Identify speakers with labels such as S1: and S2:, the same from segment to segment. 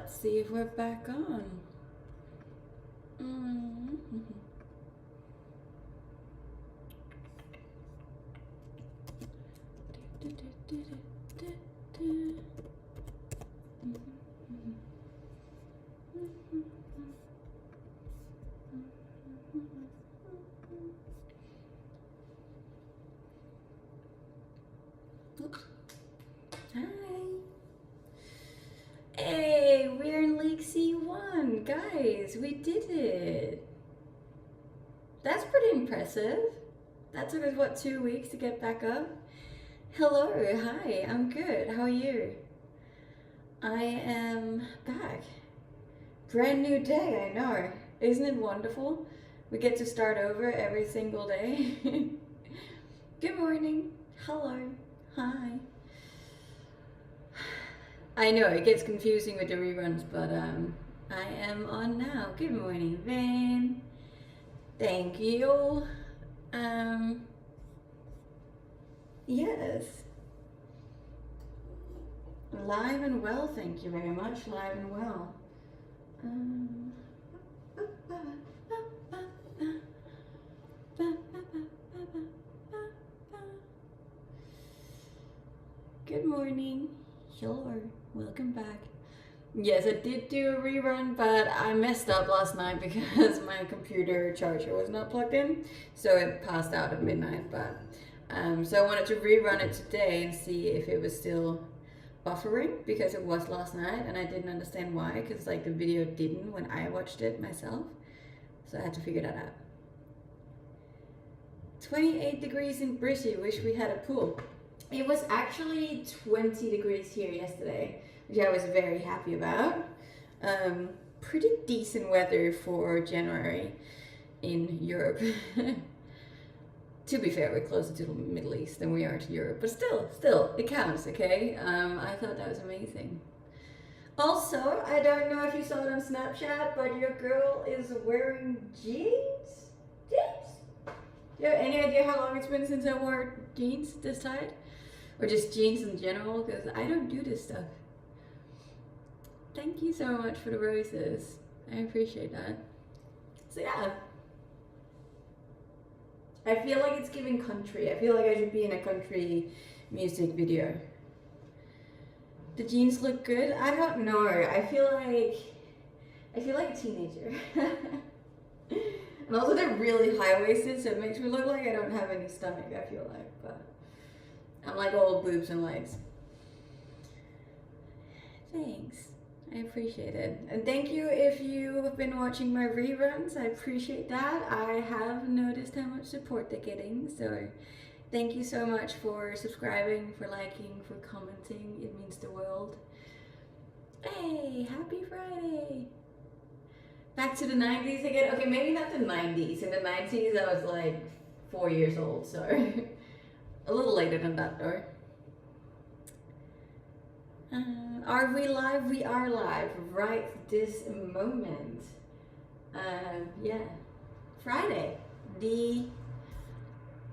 S1: let's see if we're back on. Mm-hmm. Hi. Hey, we're in League C1. Guys, we did it. That's pretty impressive. That took us, what, 2 weeks to get back up? Hello, hi, I'm good. How are you? I am back. Brand new day, I know. Isn't it wonderful? We get to start over every single day. Good morning. Hello. Hi. I know, it gets confusing with the reruns, but I am on now. Good morning, Van. Thank you. Yes. Live and well, thank you very much. Live and well. Good morning. Hello. Welcome back. Yes, I did do a rerun, but I messed up last night because my computer charger was not plugged in, so it passed out at midnight. But so I wanted to rerun it today and see if it was still buffering, because it was last night and I didn't understand why, because like the video didn't when I watched it myself, so I had to figure that out. 28 degrees in Brisbane. Wish we had a pool. It was actually 20 degrees here yesterday, which I was very happy about. Pretty decent weather for January in Europe. To be fair, we're closer to the Middle East than we are to Europe, but still, it counts, okay? I thought that was amazing. Also, I don't know if you saw it on Snapchat, but your girl is wearing jeans? Jeans? Do you have any idea how long it's been since I wore jeans this tight? Or just jeans in general, because I don't do this stuff. Thank you so much for the roses. I appreciate that. So yeah. I feel like it's giving country. I feel like I should be in a country music video. The jeans look good? I don't know. I feel like a teenager. And also they're really high-waisted, so it makes me look like I don't have any stomach, I feel like, but I'm like all boobs and legs. Thanks. I appreciate it. And thank you if you have been watching my reruns. I appreciate that. I have noticed how much support they're getting. So thank you so much for subscribing, for liking, for commenting. It means the world. Hey, happy Friday. Back to the 90s again. Okay, maybe not the 90s. In the 90s, I was like 4 years old. So a little later than that though. Are we live? We are live right this moment. Yeah, Friday, the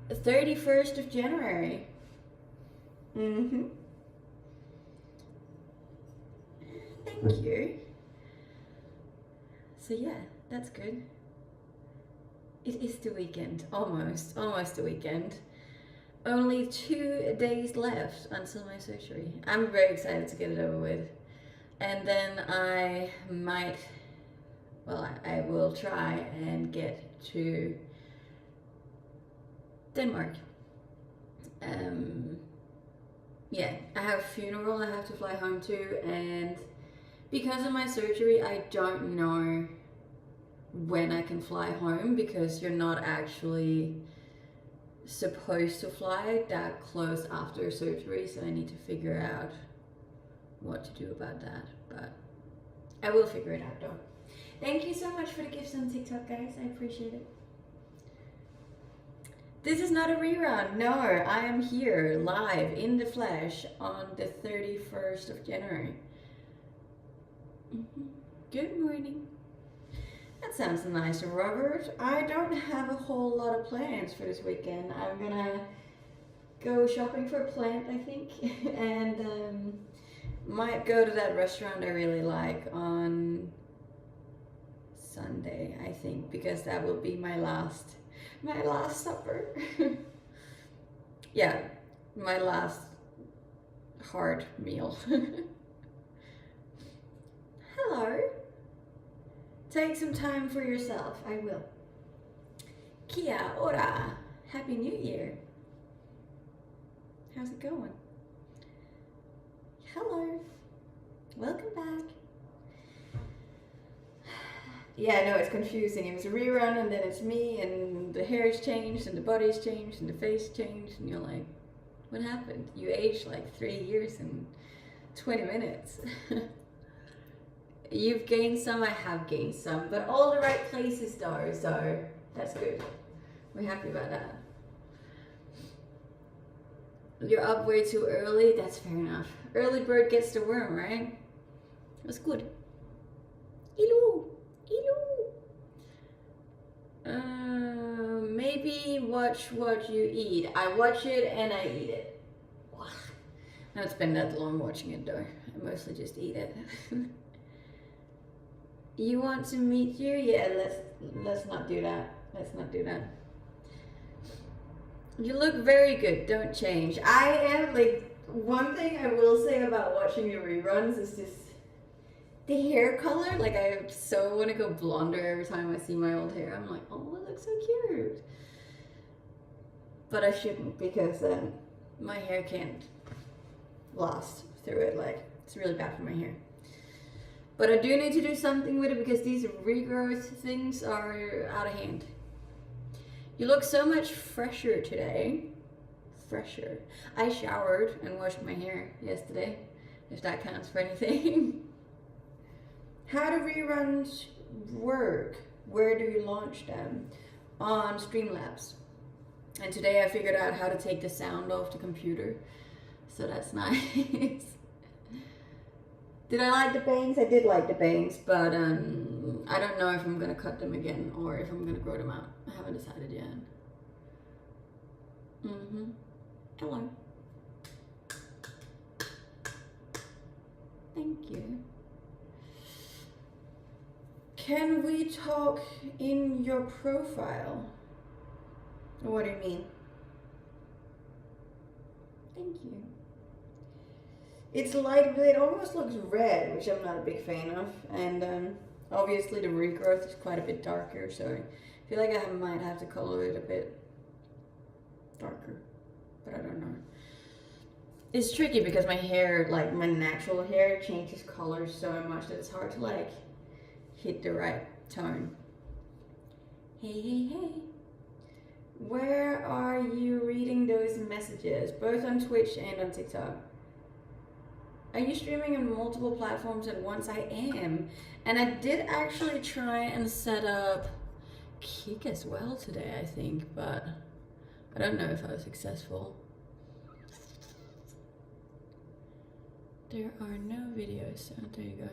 S1: 31st of January. Thank you. So yeah, that's good. It is the weekend, almost the weekend. Only 2 days left until my surgery. I'm very excited to get it over with. And then I might, well, I will try and get to Denmark. Yeah, I have a funeral I have to fly home to, and because of my surgery, I don't know when I can fly home, because you're not actually supposed to fly that close after surgery, so I need to figure out what to do about that, but I will figure it out though. Thank you so much for the gifts on TikTok, guys. I appreciate it. This is not a rerun. No, I am here live in the flesh on the 31st of January. Good morning. That sounds nice, Robert. I don't have a whole lot of plans for this weekend. I'm gonna go shopping for a plant, I think, and Might go to that restaurant I really like on Sunday, I think, because that will be my last supper. Yeah, my last hard meal. Hello. Take some time for yourself. I will. Kia ora. Happy New Year. How's it going? Hello. Welcome back. Yeah, I know it's confusing. It was a rerun and then it's me and the hair's changed and the body's changed and the face changed and you're like, what happened? You aged like 3 years and 20 minutes. You've gained some, I have gained some, but all the right places though, so that's good. We're happy about that. You're up way too early, that's fair enough. Early bird gets the worm, right? That's good. Hello. Maybe watch what you eat. I watch it and I eat it. Wow. I don't spend that long watching it though. I mostly just eat it. You want to meet you? Yeah, let's not do that. Let's not do that. You look very good. Don't change. I am like, one thing I will say about watching the reruns is just the hair color. Like I so want to go blonder every time I see my old hair. I'm like, oh, it looks so cute. But I shouldn't because my hair can't last through it. Like it's really bad for my hair. But I do need to do something with it because these regrowth things are out of hand. You look so much fresher today. Fresher. I showered and washed my hair yesterday, if that counts for anything. How do reruns work? Where do you launch them? On Streamlabs. And today I figured out how to take the sound off the computer. So that's nice. Did I like the bangs? I did like the bangs, but I don't know if I'm gonna cut them again or if I'm gonna grow them out. I haven't decided yet. Hello. Thank you. Can we talk in your profile? What do you mean? Thank you. It's light, but it almost looks red, which I'm not a big fan of. And obviously the regrowth is quite a bit darker, so I feel like I might have to color it a bit darker, but I don't know. It's tricky because my hair, like my natural hair, changes color so much that it's hard to like hit the right tone. Hey. Where are you reading those messages? Both on Twitch and on TikTok. Are you streaming on multiple platforms at once? I am. And I did actually try and set up Kick as well today, I think, but I don't know if I was successful. There are no videos, so there you go.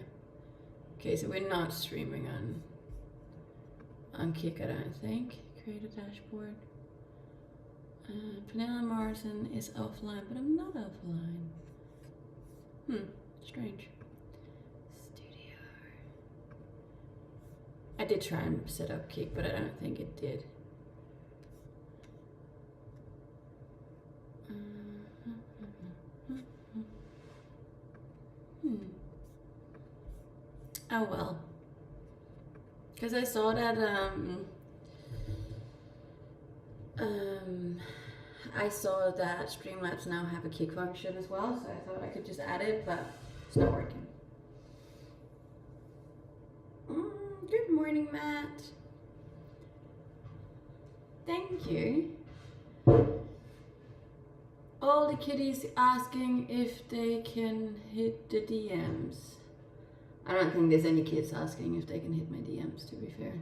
S1: Okay, so we're not streaming on Kick, I don't think. Create a dashboard. Pernilla Martin is offline, but I'm not offline. Strange. Studio. I did try and set up Kick, but I don't think it did. Oh well. Because I saw that I saw that Streamlabs now have a Kick function as well, so I thought I could just add it, but it's not working. Good morning, Matt. Thank you. All the kitties asking if they can hit the DMs. I don't think there's any kids asking if they can hit my DMs, to be fair.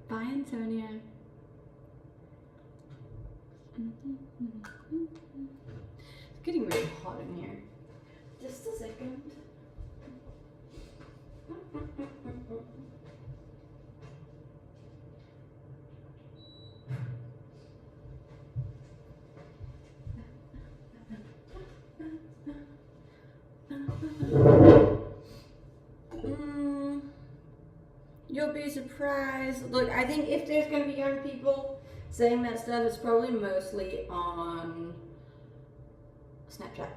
S1: Bye, Antonia. It's getting really hot in here. Just a second. guys. Look, I think if there's gonna be young people saying that stuff, it's probably mostly on Snapchat.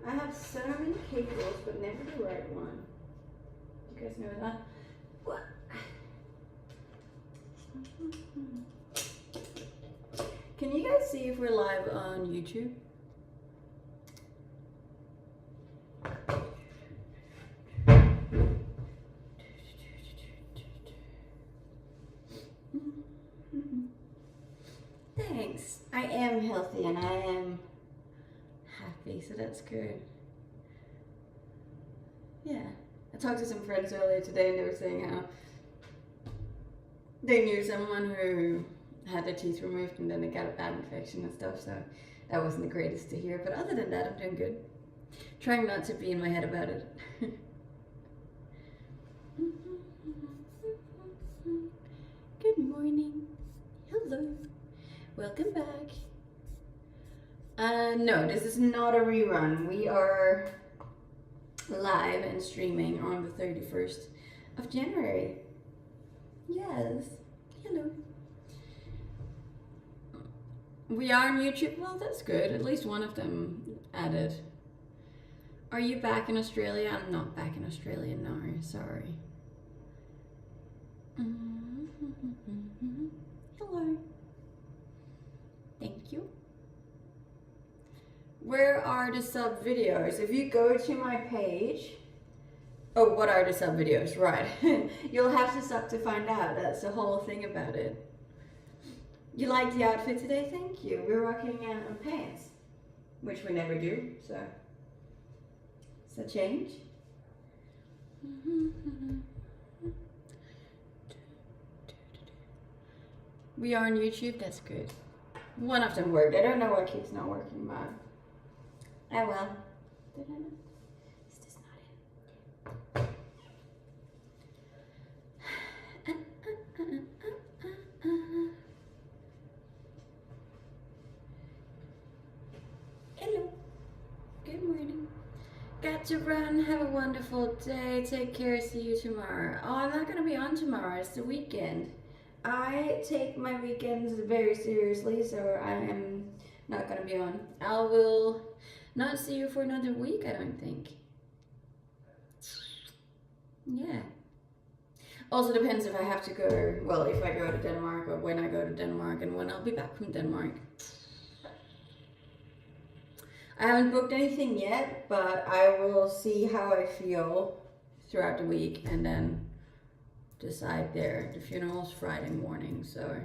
S1: I have so many cables, but never the right one. You guys know that? What? Can you guys see if we're live on YouTube? Thanks. I am healthy and I am happy, so that's good. Yeah. I talked to some friends earlier today and they were saying how they knew someone who had their teeth removed and then they got a bad infection and stuff, so that wasn't the greatest to hear. But other than that, I'm doing good. Trying not to be in my head about it. Good morning. Hello. Welcome back. No, this is not a rerun. We are live and streaming on the 31st of January. Yes. Hello. We are on YouTube. Well, that's good. At least one of them added. Are you back in Australia? I'm not back in Australia, no. Sorry. Hello. Thank you. Where are the sub videos? If you go to my page, oh, what are the sub videos? Right. You'll have to sub to find out. That's the whole thing about it. You like the outfit today? Thank you. We're rocking pants, which we never do, so it's a change. We are on YouTube. That's good. One of them worked. I don't know why it keeps not working, but oh well. Is this not it? Hello. Good morning. Got to run. Have a wonderful day. Take care. See you tomorrow. Oh, I'm not going to be on tomorrow. It's the weekend. I take my weekends very seriously, so I am not going to be on. I will not see you for another week, I don't think. Yeah. Also depends if I have to go, well, if I go to Denmark or when I go to Denmark and when I'll be back from Denmark. I haven't booked anything yet, but I will see how I feel throughout the week and then decide there. The funeral's Friday morning, so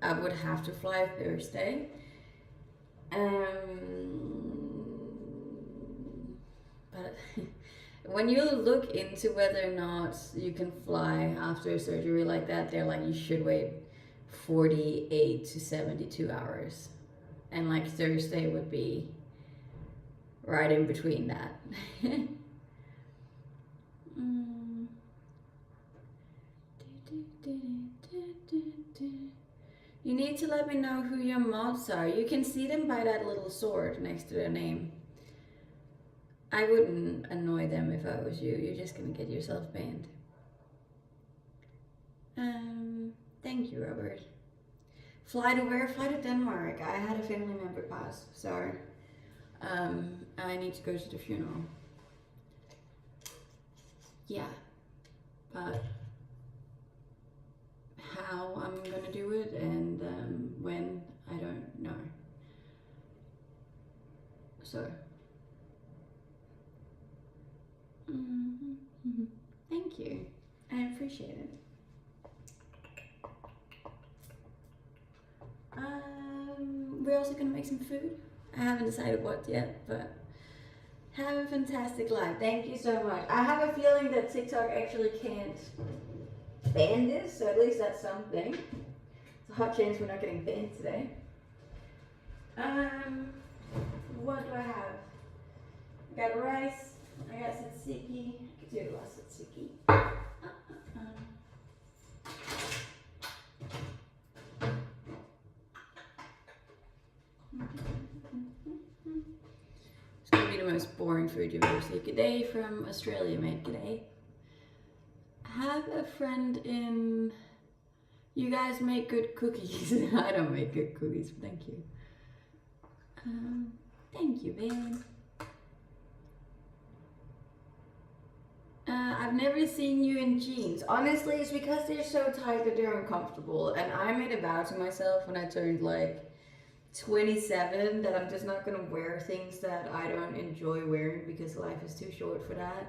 S1: I would have to fly Thursday. But when you look into whether or not you can fly after a surgery like that, they're like, you should wait 48 to 72 hours. And like Thursday would be right in between that. You need to let me know who your mods are. You can see them by that little sword next to their name. I wouldn't annoy them if I was you. You're just gonna get yourself banned. Thank you, Robert. Fly to where? Fly to Denmark. I had a family member pass, so I need to go to the funeral. Yeah, but how I'm gonna do it and when, I don't know. So, thank you. I appreciate it. We're also gonna make some food. I haven't decided what yet, but have a fantastic life. Thank you so much. I have a feeling that TikTok actually can't ban this, so at least that's something. It's a hot chance we're not getting banned today. What do I have? I got rice, I got tzatziki. I could do a lot of tzatziki. It's gonna be the most boring food you've ever seen. G'day from Australia, mate. G'day. Have a friend in. You guys make good cookies. I don't make good cookies. Thank you. Thank you, babe. I've never seen you in jeans. Honestly, it's because they're so tight that they're uncomfortable. And I made a vow to myself when I turned like 27 that I'm just not gonna wear things that I don't enjoy wearing because life is too short for that.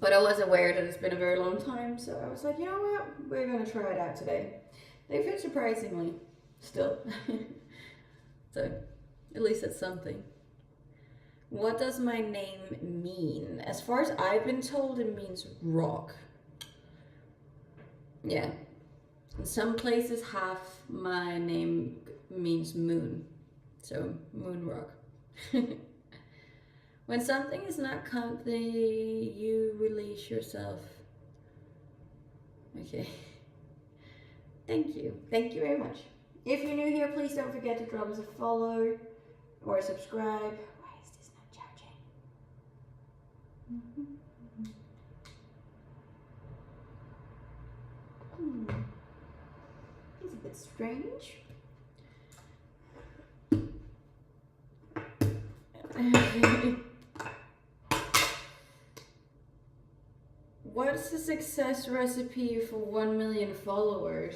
S1: But I was aware that it's been a very long time, so I was like, you know what? We're gonna try it out today. They fit surprisingly, still. So, at least it's something. What does my name mean? As far as I've been told, it means rock. Yeah. In some places, half my name means moon. So, moon rock. When something is not comfy, you release yourself. Okay. Thank you. Thank you very much. If you're new here, please don't forget to drop us a follow or a subscribe. Why is this not charging? It's a bit strange. What's the success recipe for 1 million followers?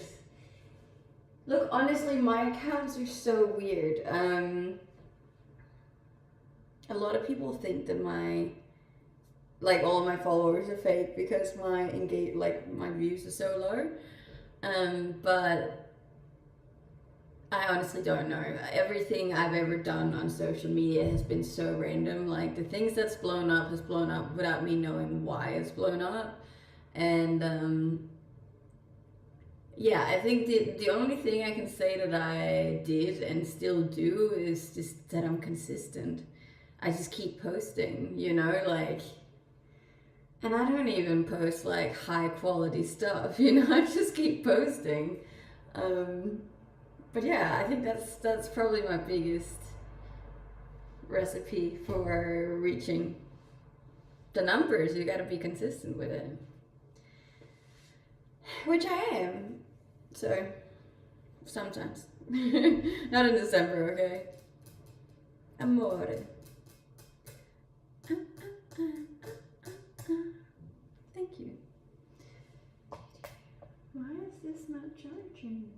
S1: Look, honestly, my accounts are so weird. A lot of people think that all of my followers are fake because my views are so low. But I honestly don't know. Everything I've ever done on social media has been so random. Like, the things that's blown up has blown up without me knowing why it's blown up. And yeah, I think the only thing I can say that I did and still do is just that I'm consistent. I just keep posting, you know, like, and I don't even post like high quality stuff, you know, I just keep posting. But yeah, I think that's probably my biggest recipe for reaching the numbers. You gotta be consistent with it. Which I am. So, sometimes. Not in December, okay? Amore. Thank you. Why is this not charging?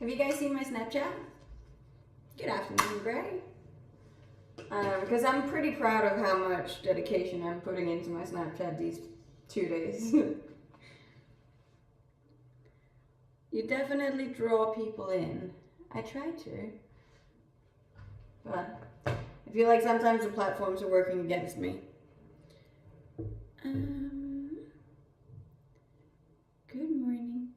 S1: Have you guys seen my Snapchat? Good afternoon, Gray. Because I'm pretty proud of how much dedication I'm putting into my Snapchat these 2 days. You definitely draw people in. I try to. But I feel like sometimes the platforms are working against me. Good morning.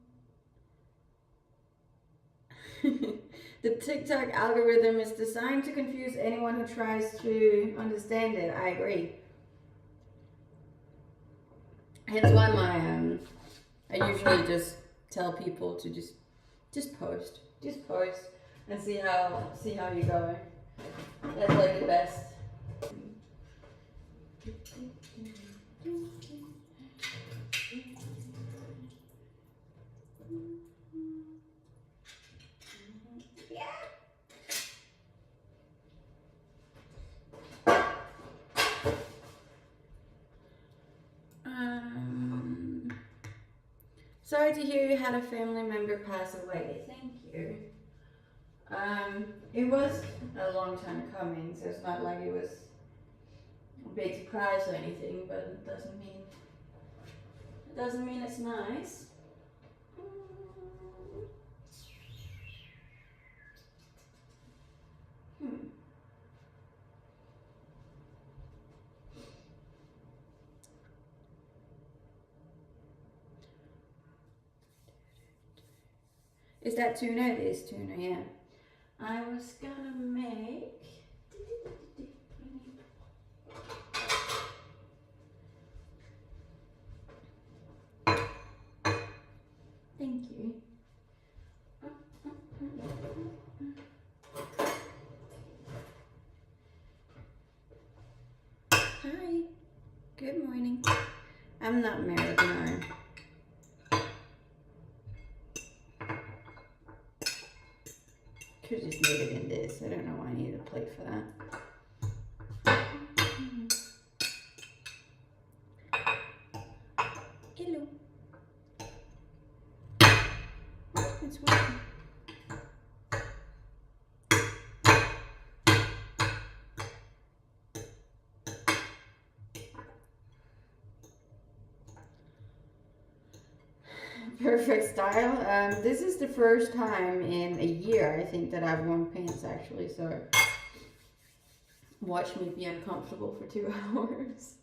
S1: The TikTok algorithm is designed to confuse anyone who tries to understand it. I agree. Hence why I usually just tell people to just post and see how you go. That's like the best. Sorry to hear you had a family member pass away. Thank you. It was a long time coming, so it's not like it was a big surprise or anything, but it doesn't mean it's nice. Is that tuna? It is tuna, yeah. I was gonna make Good morning. I'm not married, no. Could just made it in this. I don't know why I need a plate for that. Hello. It's working. Perfect style. This is the first time in a year, I think, that I've worn pants actually, so watch me be uncomfortable for 2 hours.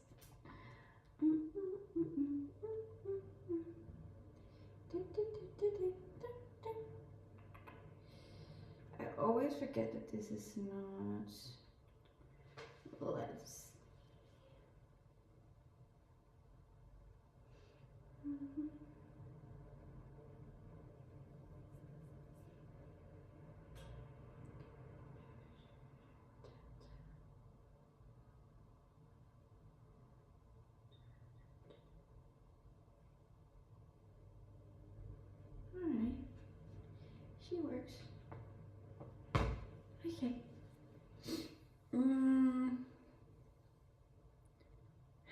S1: I always forget that this is not less. Alright, she works. Okay.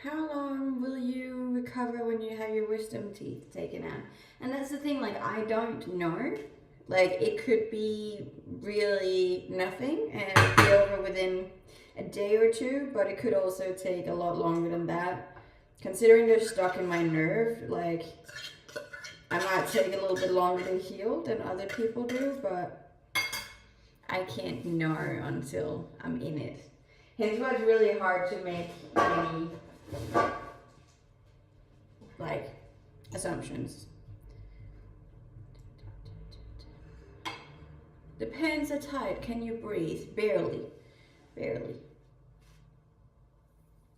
S1: How long will you recover when you have your wisdom teeth taken out? And that's the thing, like, I don't know. Like, it could be really nothing and be over within a day or two, but it could also take a lot longer than that. Considering they're stuck in my nerve, like, I might take a little bit longer to heal than other people do, but I can't know until I'm in it. Hence why it's really hard to make any, like, assumptions. The pants are tight. Can you breathe? Barely. Barely.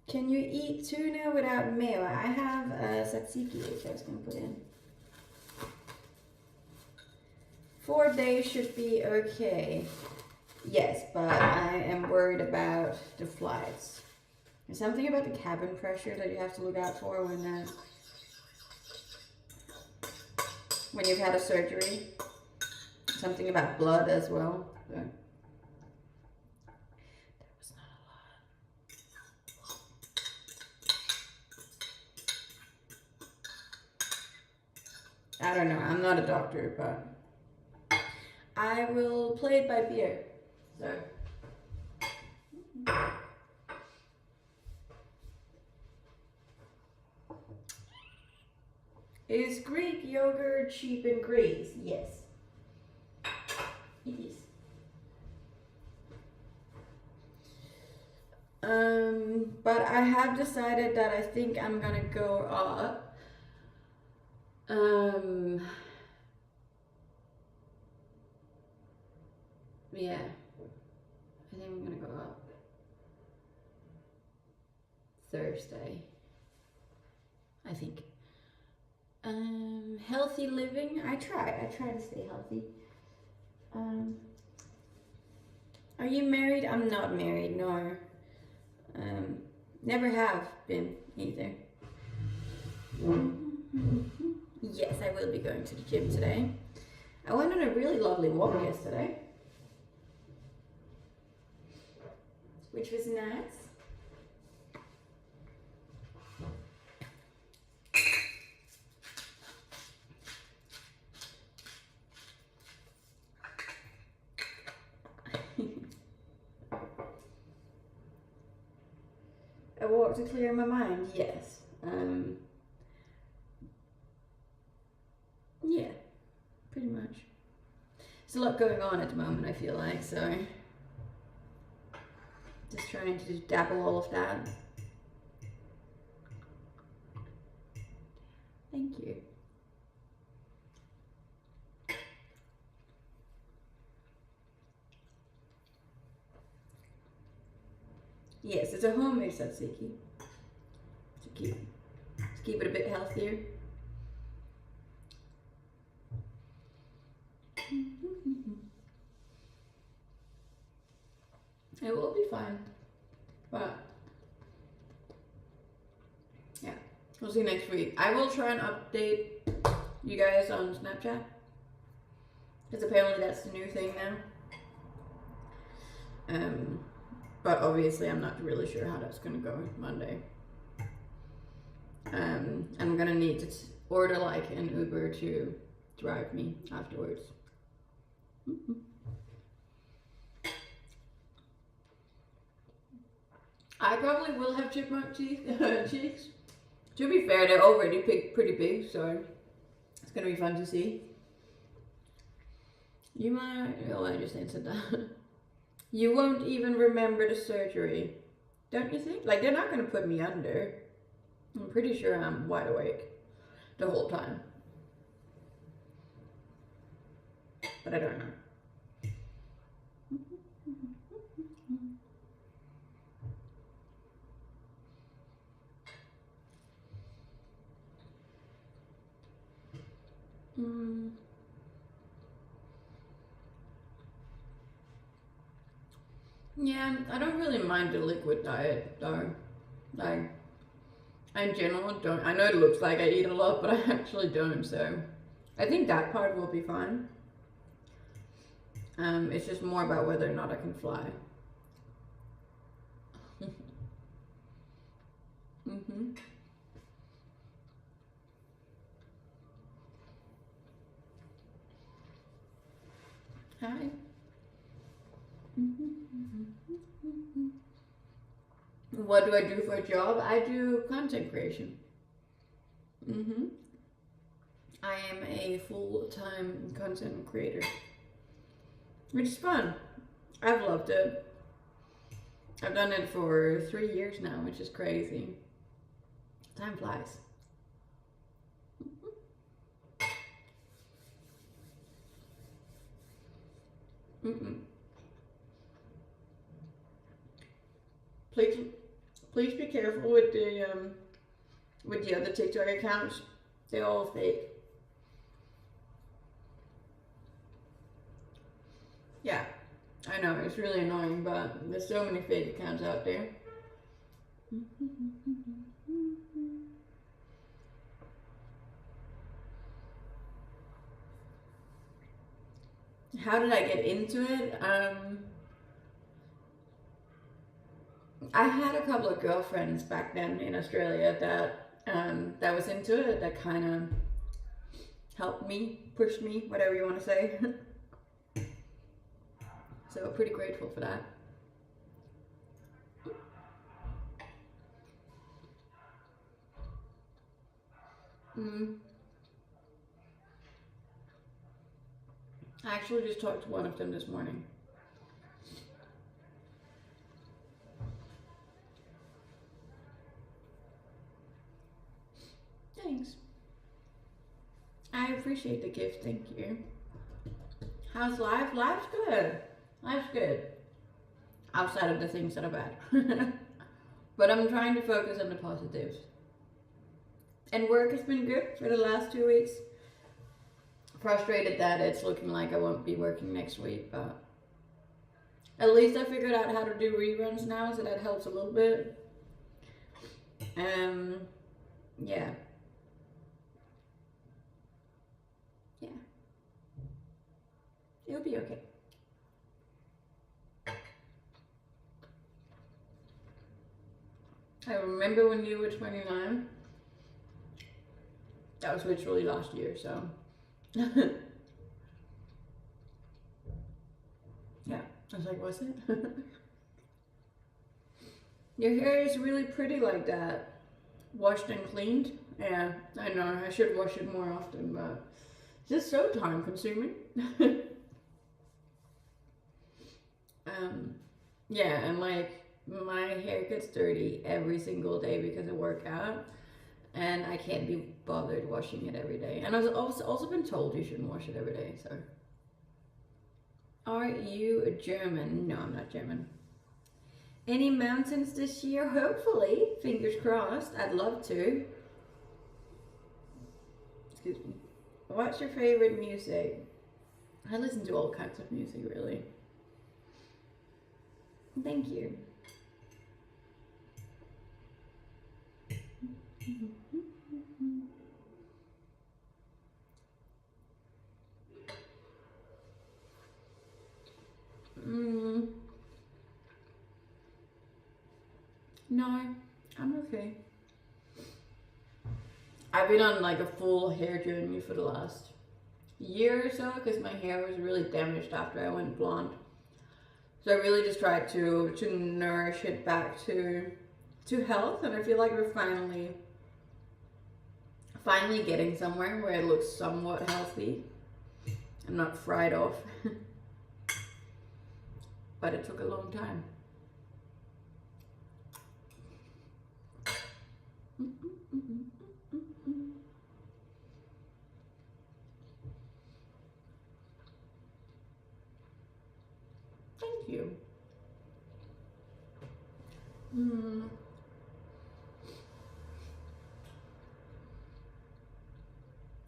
S1: Can you eat tuna without mayo? I have tzatziki, which I was going to put in. 4 days should be okay. Yes, but I am worried about the flights. There's something about the cabin pressure that you have to look out for when you've had a surgery. Something about blood as well. So. That was not a lot. I don't know. I'm not a doctor, but I will play it by ear. So. Is Greek yogurt cheap in Greece? Yes. It is. But I have decided that I think I'm gonna go up. Yeah. I think I'm gonna go up Thursday. I think. Healthy living. I try to stay healthy. Are you married? I'm not married, no. Never have been either. Yes, I will be going to the gym today. I went on a really lovely walk yesterday, which was nice. A walk to clear my mind, yes. Yeah, pretty much. There's a lot going on at the moment, I feel like, so just trying to dabble all of that. Thank you. Yes, it's a homemade tzatziki to keep it a bit healthier. It will be fine, but We'll see next week. I will try and update you guys on Snapchat. Because apparently that's the new thing now. But obviously I'm not really sure how that's going to go Monday. I'm going to need to order like an Uber to drive me afterwards. I probably will have chipmunk cheeks. To be fair, they're already pretty big, so it's gonna be fun to see. You might. Oh, I just answered that. You won't even remember the surgery, don't you think? Like, they're not gonna put me under. I'm pretty sure I'm wide awake the whole time. But I don't know. Yeah, I don't really mind the liquid diet though. Like, in general, don't. I know it looks like I eat a lot, but I actually don't. So, I think that part will be fine. It's just more about whether or not I can fly. Hi. What do I do for a job? I do content creation. I am a full-time content creator, which is fun. I've loved it. I've done it for 3 years now, which is crazy. Time flies. Please be careful with the other TikTok accounts. They're all fake. Yeah, I know, it's really annoying, but there's so many fake accounts out there. How did I get into it? I had a couple of girlfriends back then in Australia that was into it, that kind of helped me, pushed me, whatever you want to say. So pretty grateful for that. I actually just talked to one of them this morning. Thanks. I appreciate the gift, thank you. How's life? Life's good. Life's good. Outside of the things that are bad. But I'm trying to focus on the positives. And work has been good for the last 2 weeks. Frustrated that it's looking like I won't be working next week, but at least I figured out how to do reruns now, so that helps a little bit. Yeah. It'll be okay. I remember when you were 29. That was literally last year, so. Yeah, I was like, was it? Your hair is really pretty like that. Washed and cleaned. Yeah, I know, I should wash it more often, but it's just so time consuming. Yeah, and like my hair gets dirty every single day because I work out, and I can't be bothered washing it every day. And I've also been told you shouldn't wash it every day, so. Are you German? No, I'm not German. Any mountains this year? Hopefully, fingers crossed. I'd love to. Excuse me. What's your favorite music? I listen to all kinds of music, really. Thank you. No, I'm okay. I've been on like a full hair journey for the last year or so because my hair was really damaged after I went blonde. So I really just tried to nourish it back to health, and I feel like we're finally getting somewhere where it looks somewhat healthy. I'm not fried off. But it took a long time. Thank you.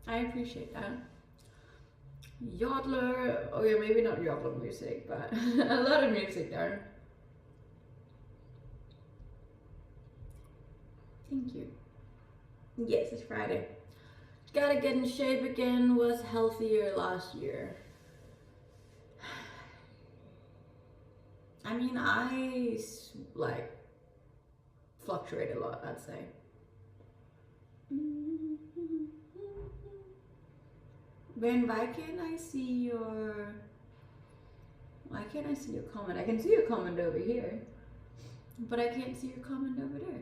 S1: I appreciate that. Yodler, oh yeah, maybe not yodler music, but a lot of music there. Thank you. Yes, it's Friday. Gotta get in shape again, was healthier last year. I mean, I like fluctuate a lot, I'd say. Ben, why can't I see your comment? I can see your comment over here, but I can't see your comment over there.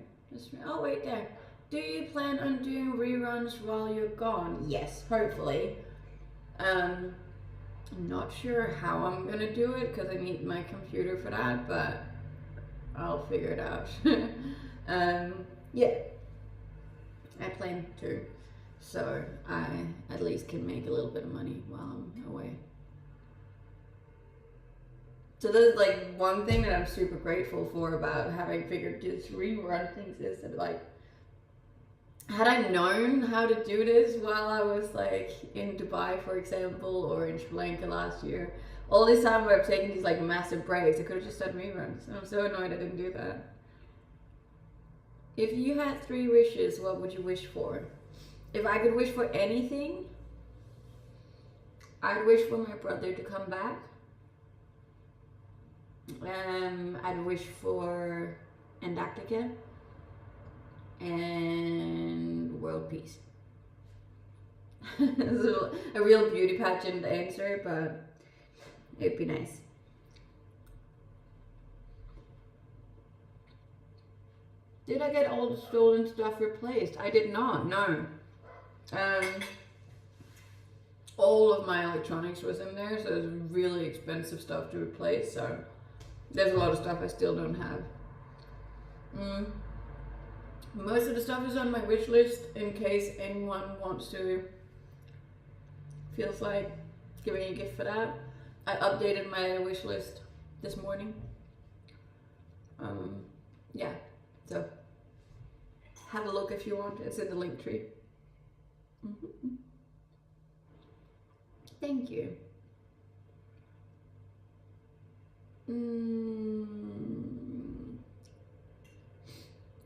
S1: Oh wait, there. Do you plan on doing reruns while you're gone? Yes, hopefully. I'm not sure how I'm gonna do it because I need my computer for that, but I'll figure it out. Yeah, I plan to, so I at least can make a little bit of money while I'm away. So there's like one thing that I'm super grateful for about having figured this rerun things is that like, had I known how to do this while I was like in Dubai, for example, or in Sri Lanka last year, all this time where I've taken these like massive breaks, I could have just done reruns. And I'm so annoyed I didn't do that. If you had 3 wishes, what would you wish for? If I could wish for anything, I'd wish for my brother to come back. I'd wish for Antarctica and world peace. This is a real beauty pageant answer, but it'd be nice. Did I get all the stolen stuff replaced? I did not, no. All of my electronics was in there, so it was really expensive stuff to replace, so there's a lot of stuff I still don't have. Most of the stuff is on my wish list in case anyone wants to, feels like giving a gift for that. I updated my wish list this morning. Yeah, so have a look if you want, it's in the link tree. Thank you.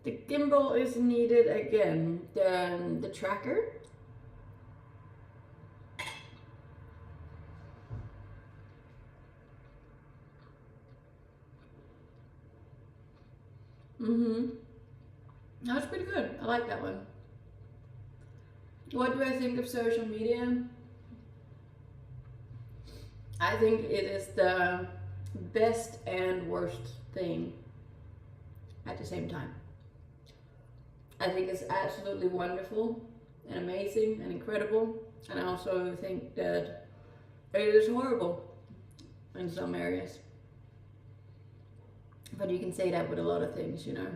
S1: The gimbal is needed again. The tracker. That was pretty good. I like that one. What do I think of social media? I think it is the best and worst thing at the same time. I think it's absolutely wonderful and amazing and incredible, and I also think that it is horrible in some areas. But you can say that with a lot of things, you know.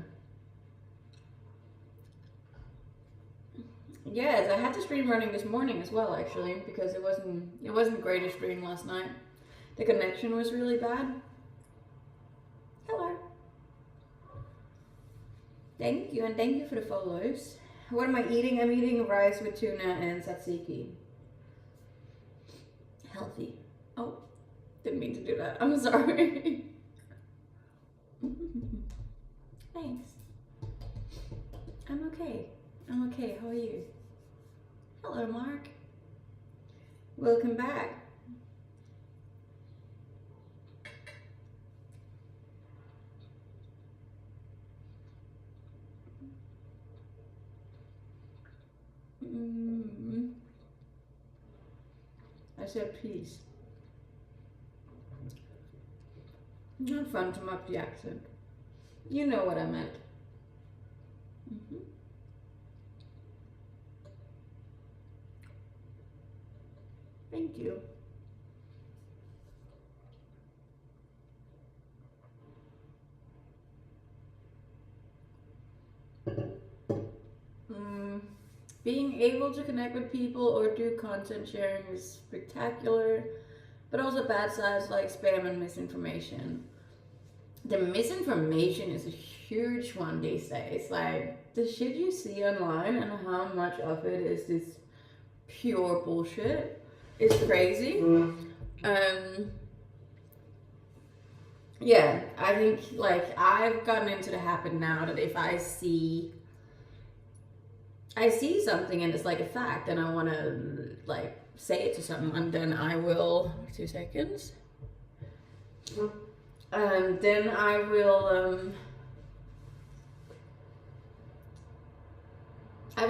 S1: Yes, I had the stream running this morning as well, actually, because it wasn't great to stream last night. The connection was really bad. Hello. Thank you, and thank you for the follows. What am I eating? I'm eating rice with tuna and tzatziki. Healthy. Oh, didn't mean to do that. I'm sorry. Thanks. I'm okay. I'm okay. How are you? Hello, Mark. Welcome back. said peace. Not fun to mock the accent. You know what I meant. Thank you. Being able to connect with people or do content sharing is spectacular, but also bad sides like spam and misinformation. The misinformation is a huge one these days. Like, the shit you see online and how much of it is this pure bullshit is crazy. Yeah, I think like I've gotten into the habit now that if I see something and it's like a fact and I want to like say it to someone, then I will 2 seconds. Then I will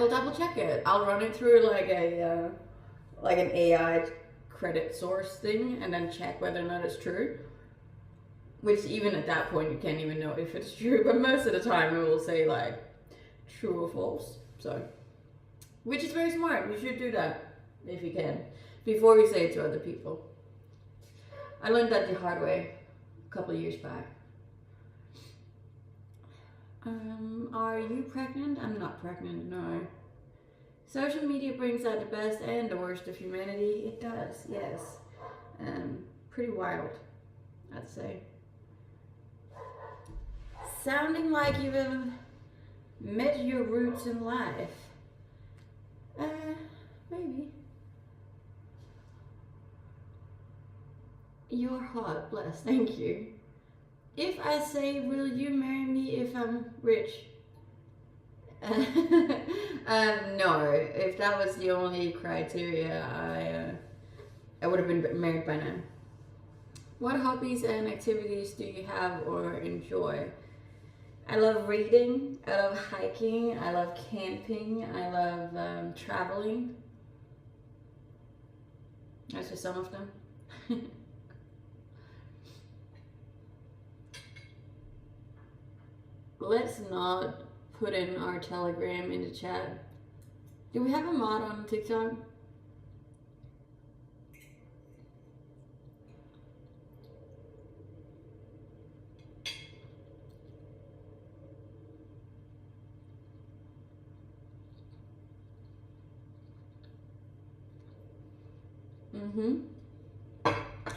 S1: double check it. I'll run it through like an AI credit source thing and then check whether or not it's true. Which even at that point you can't even know if it's true, but most of the time it will say like true or false. So, which is very smart. You should do that if you can before you say it to other people. I learned that the hard way a couple of years back. Are you pregnant? I'm not pregnant, no. Social media brings out the best and the worst of humanity. It does, yes. Pretty wild, I'd say. Sounding like you've met your roots in life. Maybe. You're hot, bless, thank you. If I say, will you marry me if I'm rich? No, if that was the only criteria, I would have been married by now. What hobbies and activities do you have or enjoy? I love reading, I love hiking, I love camping, I love traveling. Those are some of them. Let's not put in our Telegram in the chat. Do we have a mod on TikTok?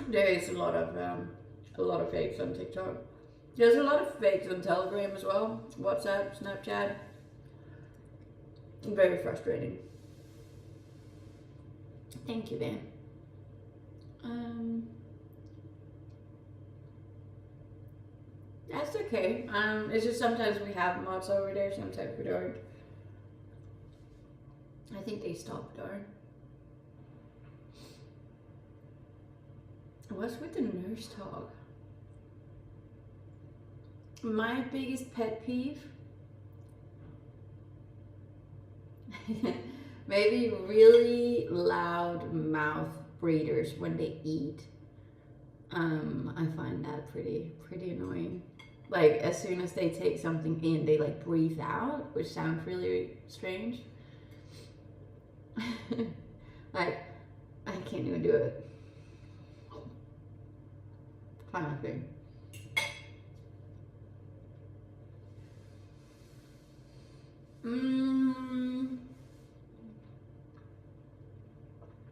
S1: There is a lot of fakes on TikTok. There's a lot of fakes on Telegram as well. WhatsApp, Snapchat. Very frustrating. Thank you, Dan. That's okay. It's just sometimes we have mods over there, sometimes we don't. I think they stopped though. What's with the nurse talk? My biggest pet peeve? Maybe really loud mouth breathers when they eat. I find that pretty annoying. Like as soon as they take something in, they like breathe out, which sounds really strange. Like I can't even do it. Kind of thing.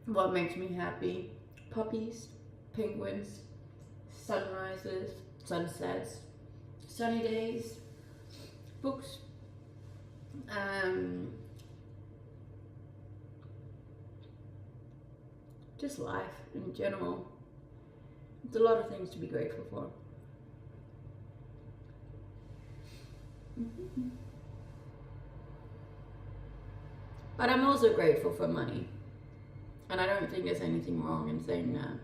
S1: What makes me happy? Puppies, penguins, sunrises, sunsets, sunny days, books, just life in general. It's a lot of things to be grateful for. But I'm also grateful for money. And I don't think there's anything wrong in saying that.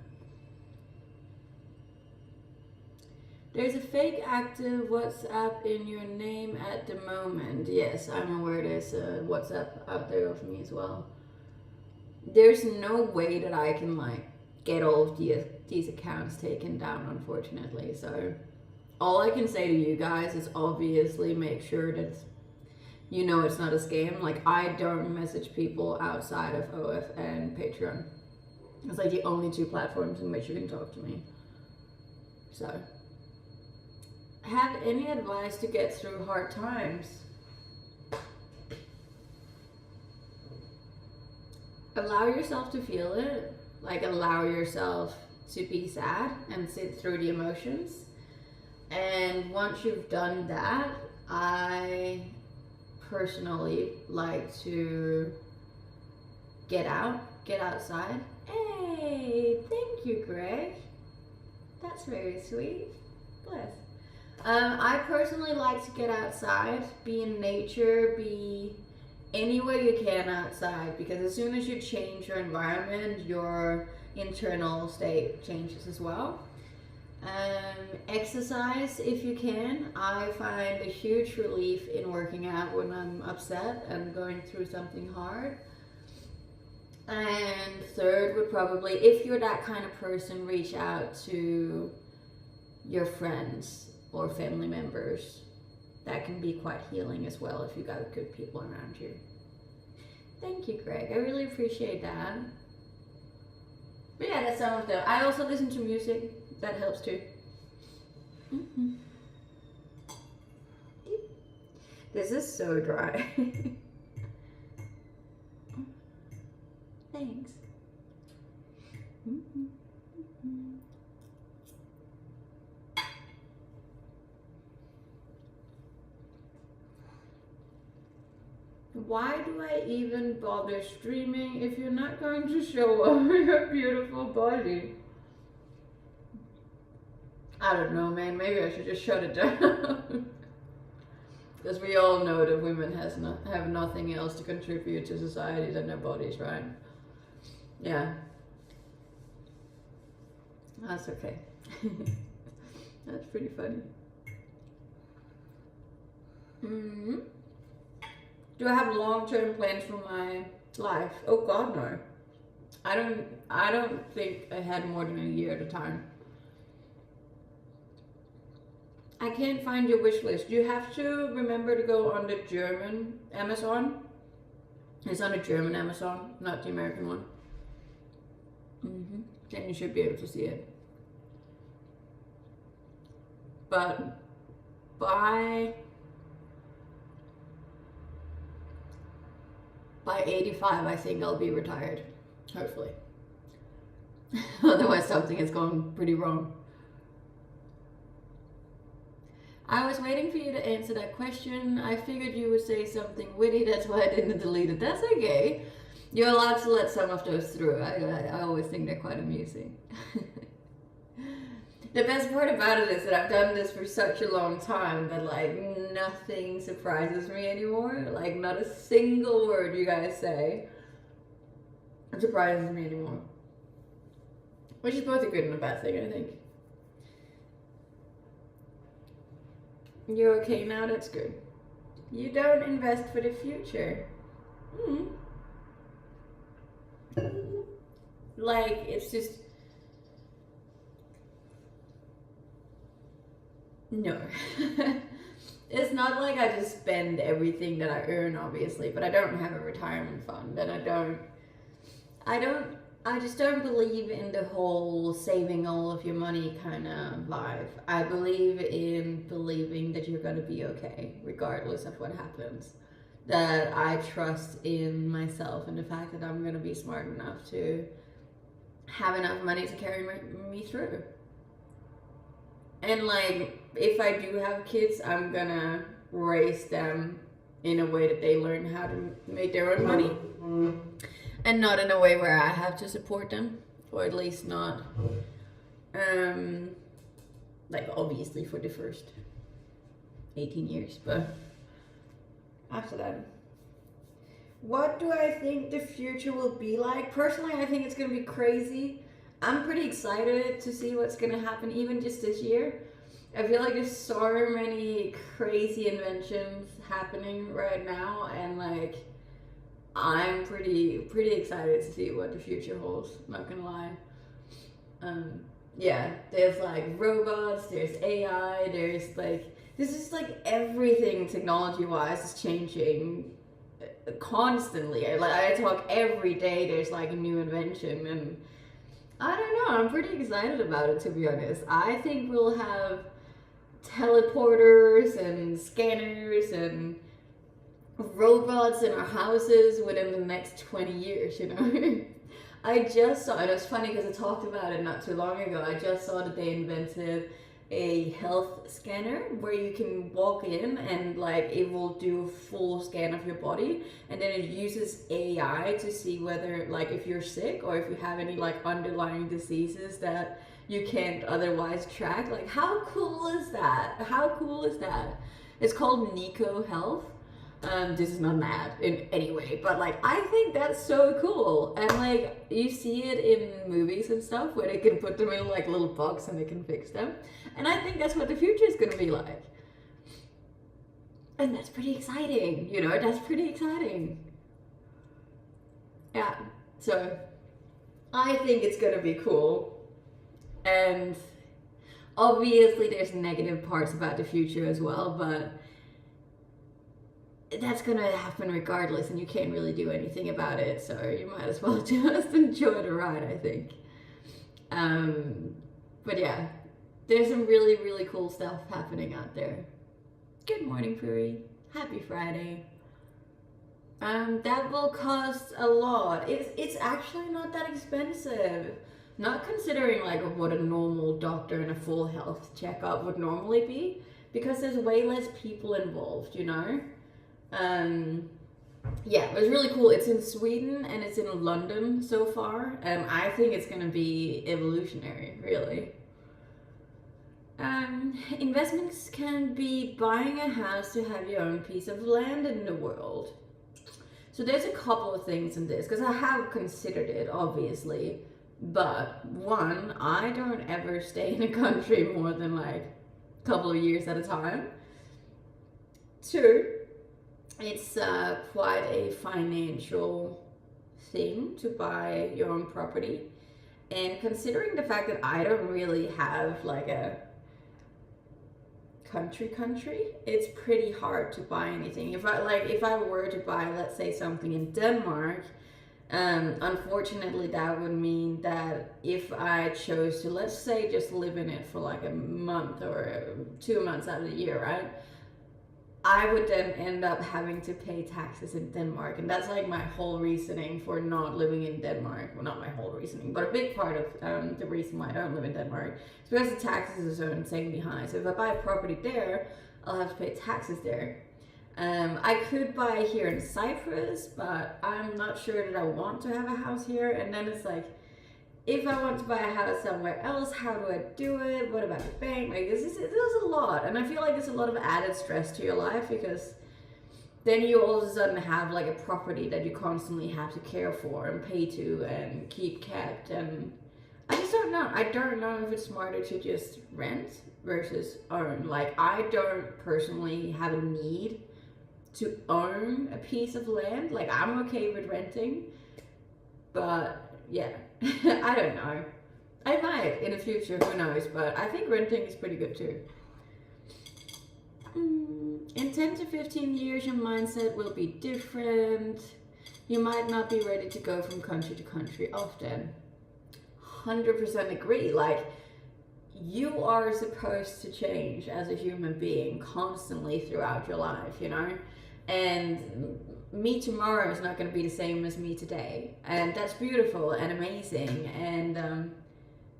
S1: There's a fake active WhatsApp in your name at the moment. Yes, I'm aware there's a WhatsApp out there of me as well. There's no way that I can like get all of these accounts taken down, unfortunately. So all I can say to you guys is obviously make sure that you know it's not a scam. Like, I don't message people outside of OF and Patreon. It's like the only two platforms in which you can talk to me. So, have any advice to get through hard times? Allow yourself to feel it. Like, allow yourself to be sad and sit through the emotions. And once you've done that, I personally like to get outside. Hey, thank you, Greg. That's very sweet. Bless. I personally like to get outside, be in nature, be anywhere you can outside, because as soon as you change your environment, your internal state changes as well. Exercise if you can. I find a huge relief in working out when I'm upset and going through something hard. And third would probably, if you're that kind of person, reach out to your friends or family members. That can be quite healing as well if you got good people around you. Thank you, Greg. I really appreciate that. But yeah, that's some of them. I also listen to music. That helps too. Mm-hmm. This is so dry. Thanks. Mm-hmm. Why do I even bother streaming if you're not going to show off your beautiful body? I don't know, man. Maybe I should just shut it down. Because we all know that women have nothing else to contribute to society than their bodies, right? Yeah. That's okay. That's pretty funny. Mm-hmm. Do I have long-term plans for my life? Oh God, no. I don't think I had more than a year at a time. I can't find your wish list. You have to remember to go on the German Amazon. It's on the German Amazon, not the American one. Mm-hmm. Then you should be able to see it. But by 85, I think I'll be retired. Hopefully. Otherwise, something has gone pretty wrong. I was waiting for you to answer that question. I figured you would say something witty, that's why I didn't delete it. That's okay. You're allowed to let some of those through. I always think they're quite amusing. The best part about it is that I've done this for such a long time that like nothing surprises me anymore. Like not a single word you guys say surprises me anymore. Which is both a good and a bad thing, I think. You're okay now? That's good. You don't invest for the future. Like, it's just... No. It's not like I just spend everything that I earn, obviously, but I don't have a retirement fund, and I just don't believe in the whole saving all of your money kind of vibe. I believe in believing that you're going to be okay, regardless of what happens. That I trust in myself and the fact that I'm going to be smart enough to have enough money to carry me through. And like, if I do have kids, I'm going to raise them in a way that they learn how to make their own money. And not in a way where I have to support them, or at least not, like obviously for the first 18 years, but after that. What do I think the future will be like? Personally, I think it's going to be crazy. I'm pretty excited to see what's going to happen even just this year. I feel like there's so many crazy inventions happening right now, and like, I'm pretty excited to see what the future holds, not gonna lie. Yeah, there's like robots, there's AI, there's like, this is like everything technology wise is changing constantly. Like I talk every day, there's like a new invention, and I don't know, I'm pretty excited about it, to be honest. I think we'll have teleporters and scanners and robots in our houses within the next 20 years, you know? I just saw, and it was funny because I talked about it not too long ago. I just saw that they invented a health scanner where you can walk in and like it will do a full scan of your body, and then it uses AI to see whether like if you're sick or if you have any like underlying diseases that you can't otherwise track. Like how cool is that? How cool is that? It's called Nico Health. This is not an ad in any way, but like I think that's so cool. And like you see it in movies and stuff where they can put them in like a little box and they can fix them. And I think that's what the future is gonna be like. And that's pretty exciting, you know, that's pretty exciting. Yeah, so I think it's gonna be cool. And obviously there's negative parts about the future as well, but that's gonna happen regardless, and you can't really do anything about it, so you might as well just enjoy the ride, I think. But yeah, there's some really, really cool stuff happening out there. Good morning, Friyay. Happy Friday. That will cost a lot. It's actually not that expensive. Not considering like what a normal doctor and a full health checkup would normally be, because there's way less people involved, you know? Yeah, it was really cool. It's in Sweden and it's in London so far. I think it's gonna be evolutionary, really. Investments can be buying a house to have your own piece of land in the world. So there's a couple of things in this, because I have considered it, obviously. But one, I don't ever stay in a country more than like a couple of years at a time. Two, it's quite a financial thing to buy your own property. And considering the fact that I don't really have like a country, it's pretty hard to buy anything. If I were to buy, let's say, something in Denmark, unfortunately that would mean that if I chose to, let's say, just live in it for like a month or 2 months out of the year, right, I would then end up having to pay taxes in Denmark. And that's like my whole reasoning for not living in Denmark. Well, not my whole reasoning, but a big part of the reason why I don't live in Denmark is because the taxes are insanely high. So if I buy a property there, I'll have to pay taxes there. I could buy here in Cyprus, but I'm not sure that I want to have a house here. And then it's like, if I want to buy a house somewhere else, how do I do it? What about the bank? Like this is a lot, and I feel like there's a lot of added stress to your life, because then you all of a sudden have like a property that you constantly have to care for and pay to and keep kept. And I just don't know. I don't know if it's smarter to just rent versus own. Like I don't personally have a need to own a piece of land. Like I'm okay with renting, but yeah. I don't know. I might in the future, who knows, but I think renting is pretty good too. In 10 to 15 years, your mindset will be different. You might not be ready to go from country to country often. 100% agree. Like, you are supposed to change as a human being constantly throughout your life, you know? And me tomorrow is not going to be the same as me today, and that's beautiful and amazing. And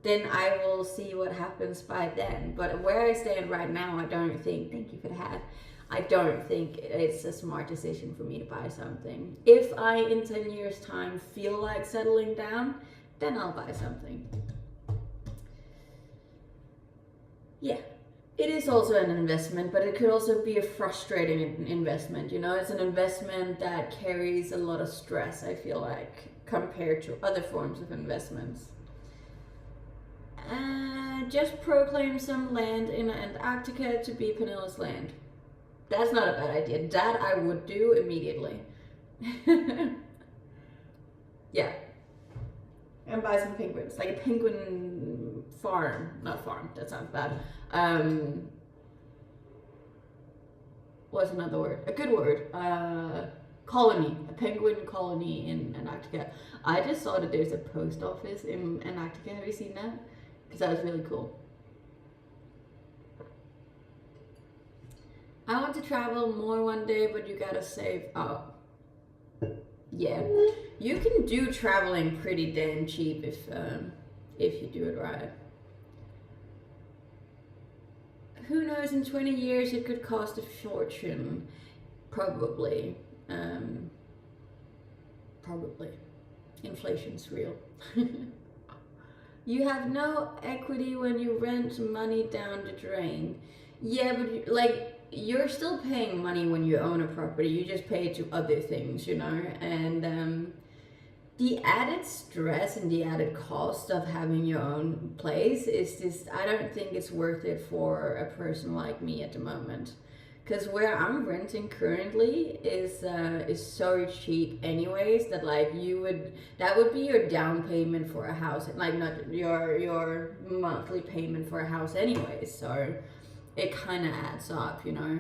S1: then I will see what happens by then. But where I stand right now, I don't think, thank you for the hat, I don't think it's a smart decision for me to buy something. If I in 10 years time feel like settling down, then I'll buy something. Yeah. It is also an investment, but it could also be a frustrating investment, you know? It's an investment that carries a lot of stress, I feel like, compared to other forms of investments. Just proclaim some land in Antarctica to be Penilla's land. That's not a bad idea. That I would do immediately. Yeah. and buy some penguins, like a penguin farm. Not farm. That sounds bad. What's another word? A good word. Colony. A penguin colony in Antarctica. I just saw that there's a post office in Antarctica. Have you seen that? Because that was really cool. I want to travel more one day, but you gotta save up. Yeah, you can do traveling pretty damn cheap if you do it right. Who knows? In 20 years, it could cost a fortune. Probably. Probably. Inflation's real. You have no equity when you rent money down the drain. Yeah, but like, you're still paying money when you own a property. You just pay it to other things, you know? And the added stress and the added cost of having your own place is just, I don't think it's worth it for a person like me at the moment. Because where I'm renting currently is so cheap anyways that like that would be your down payment for a house, like not your monthly payment for a house anyways, so it kind of adds up, you know,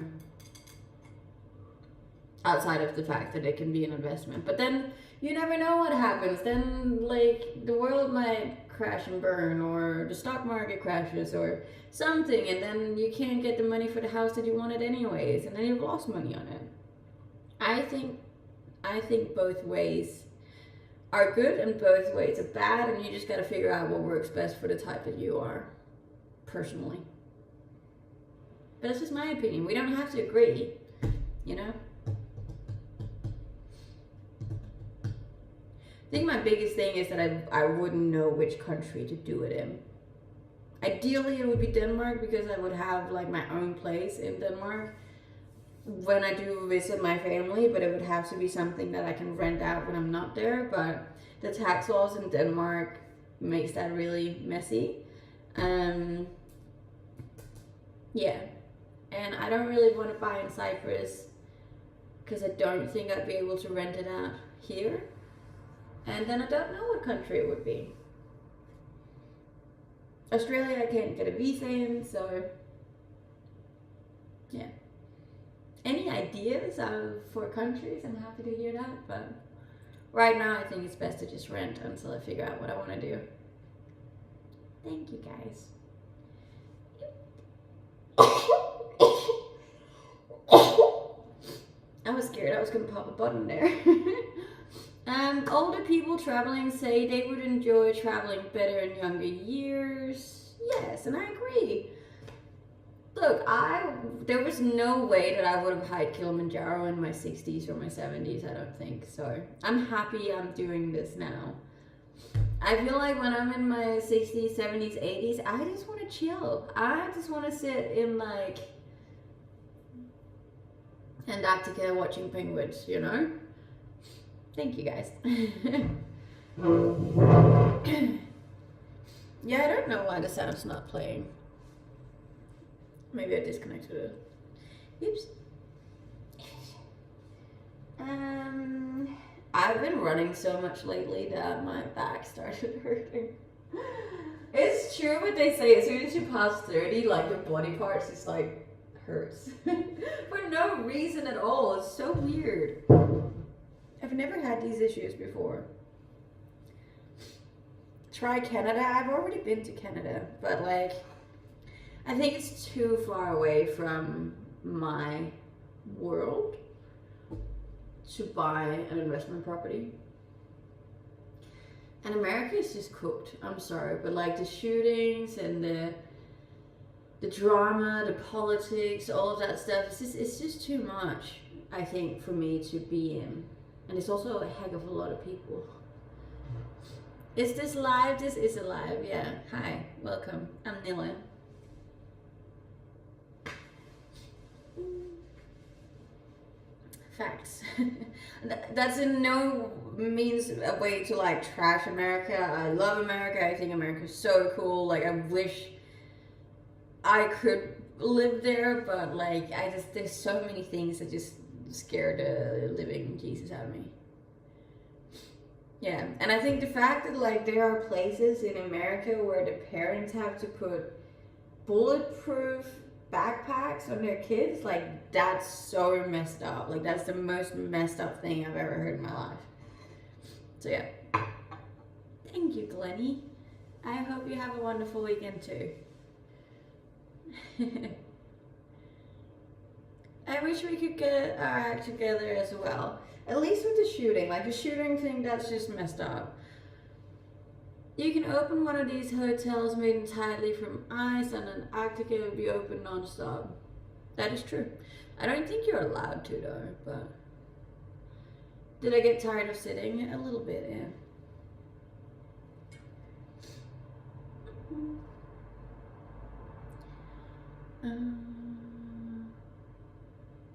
S1: outside of the fact that it can be an investment. But then you never know what happens. Then like the world might crash and burn, or the stock market crashes or something, and then you can't get the money for the house that you wanted anyways, and then you've lost money on it. I think both ways are good and both ways are bad, and you just got to figure out what works best for the type that you are, personally. But that's just my opinion. We don't have to agree, you know? I think my biggest thing is that I wouldn't know which country to do it in. Ideally, it would be Denmark, because I would have like my own place in Denmark when I do visit my family, but it would have to be something that I can rent out when I'm not there. But the tax laws in Denmark makes that really messy. Yeah, and I don't really want to buy in Cyprus because I don't think I'd be able to rent it out here. And then I don't know what country it would be. Australia, I can't get a visa in, so yeah. Any ideas for countries? I'm happy to hear that, but right now I think it's best to just rent until I figure out what I want to do. Thank you, guys. I was scared I was going to pop a button there. Older people traveling say they would enjoy traveling better in younger years. Yes, and I agree. Look, there was no way that I would have hiked Kilimanjaro in my 60s or my 70s, I don't think. So I'm happy I'm doing this now. I feel like when I'm in my 60s, 70s, 80s, I just want to chill. I just want to sit in like Antarctica watching penguins, you know? Thank you, guys. Yeah, I don't know why the sound's not playing. Maybe I disconnected it. Oops. I've been running so much lately that my back started hurting. It's true what they say, as soon as you pass 30, like your body parts just like hurts. For no reason at all. It's so weird. I've never had these issues before. Try Canada. I've already been to Canada, but like, I think it's too far away from my world to buy an investment property. And America is just cooked. I'm sorry, but like the shootings and the drama, the politics, all of that stuff, it's just too much, I think, for me to be in. And it's also a heck of a lot of people. Is this live? This is alive, yeah. Hi, welcome. I'm Nila. Facts. That's in no means a way to like trash America. I love America. I think America's so cool. Like, I wish I could live there, but like, there's so many things that just scare the living Jesus out of me. Yeah, and I think the fact that like there are places in America where the parents have to put bulletproof backpacks on their kids, like that's so messed up. Like that's the most messed up thing I've ever heard in my life. So yeah. Thank you, Glennie. I hope you have a wonderful weekend too. I wish we could get our act together as well. At least with the shooting. Like the shooting thing, that's just messed up. You can open one of these hotels made entirely from ice, and Antarctica will be open non-stop. That is true. I don't think you're allowed to though, but... Did I get tired of sitting? A little bit, yeah.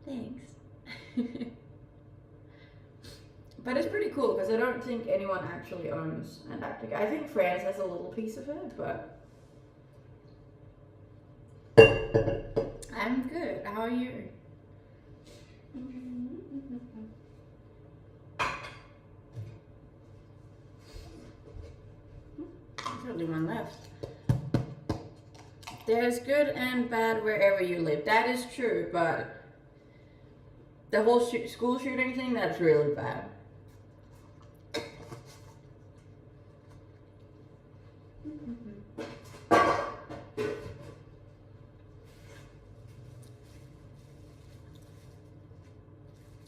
S1: Thanks. But it's pretty cool because I don't think anyone actually owns Antarctica. I think France has a little piece of it, but I'm good. How are you? There's only one left. There's good and bad wherever you live. That is true, but the whole school shooting thing, that's really bad.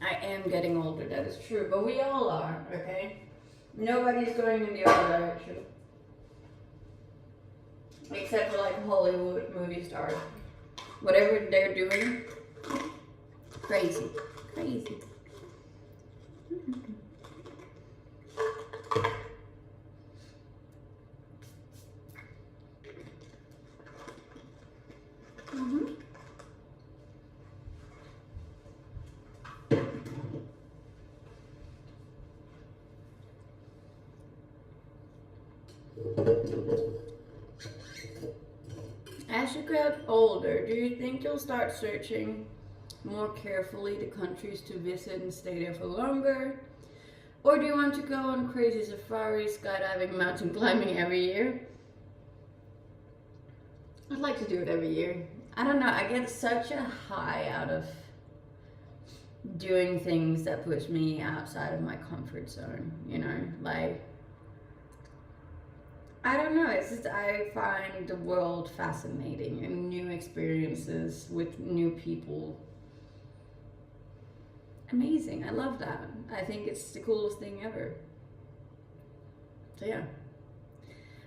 S1: I am getting older, that is true, but we all are, okay? Nobody's going in the other direction. Except for like Hollywood movie stars. Whatever they're doing, crazy, crazy. As you get older, do you think you'll start searching more carefully the countries to visit and stay there for longer? Or do you want to go on crazy safaris, skydiving, mountain climbing every year? I'd like to do it every year. I don't know, I get such a high out of doing things that puts me outside of my comfort zone, you know, like, I don't know, it's just I find the world fascinating and new experiences with new people amazing. I love that. I think it's the coolest thing ever. So yeah.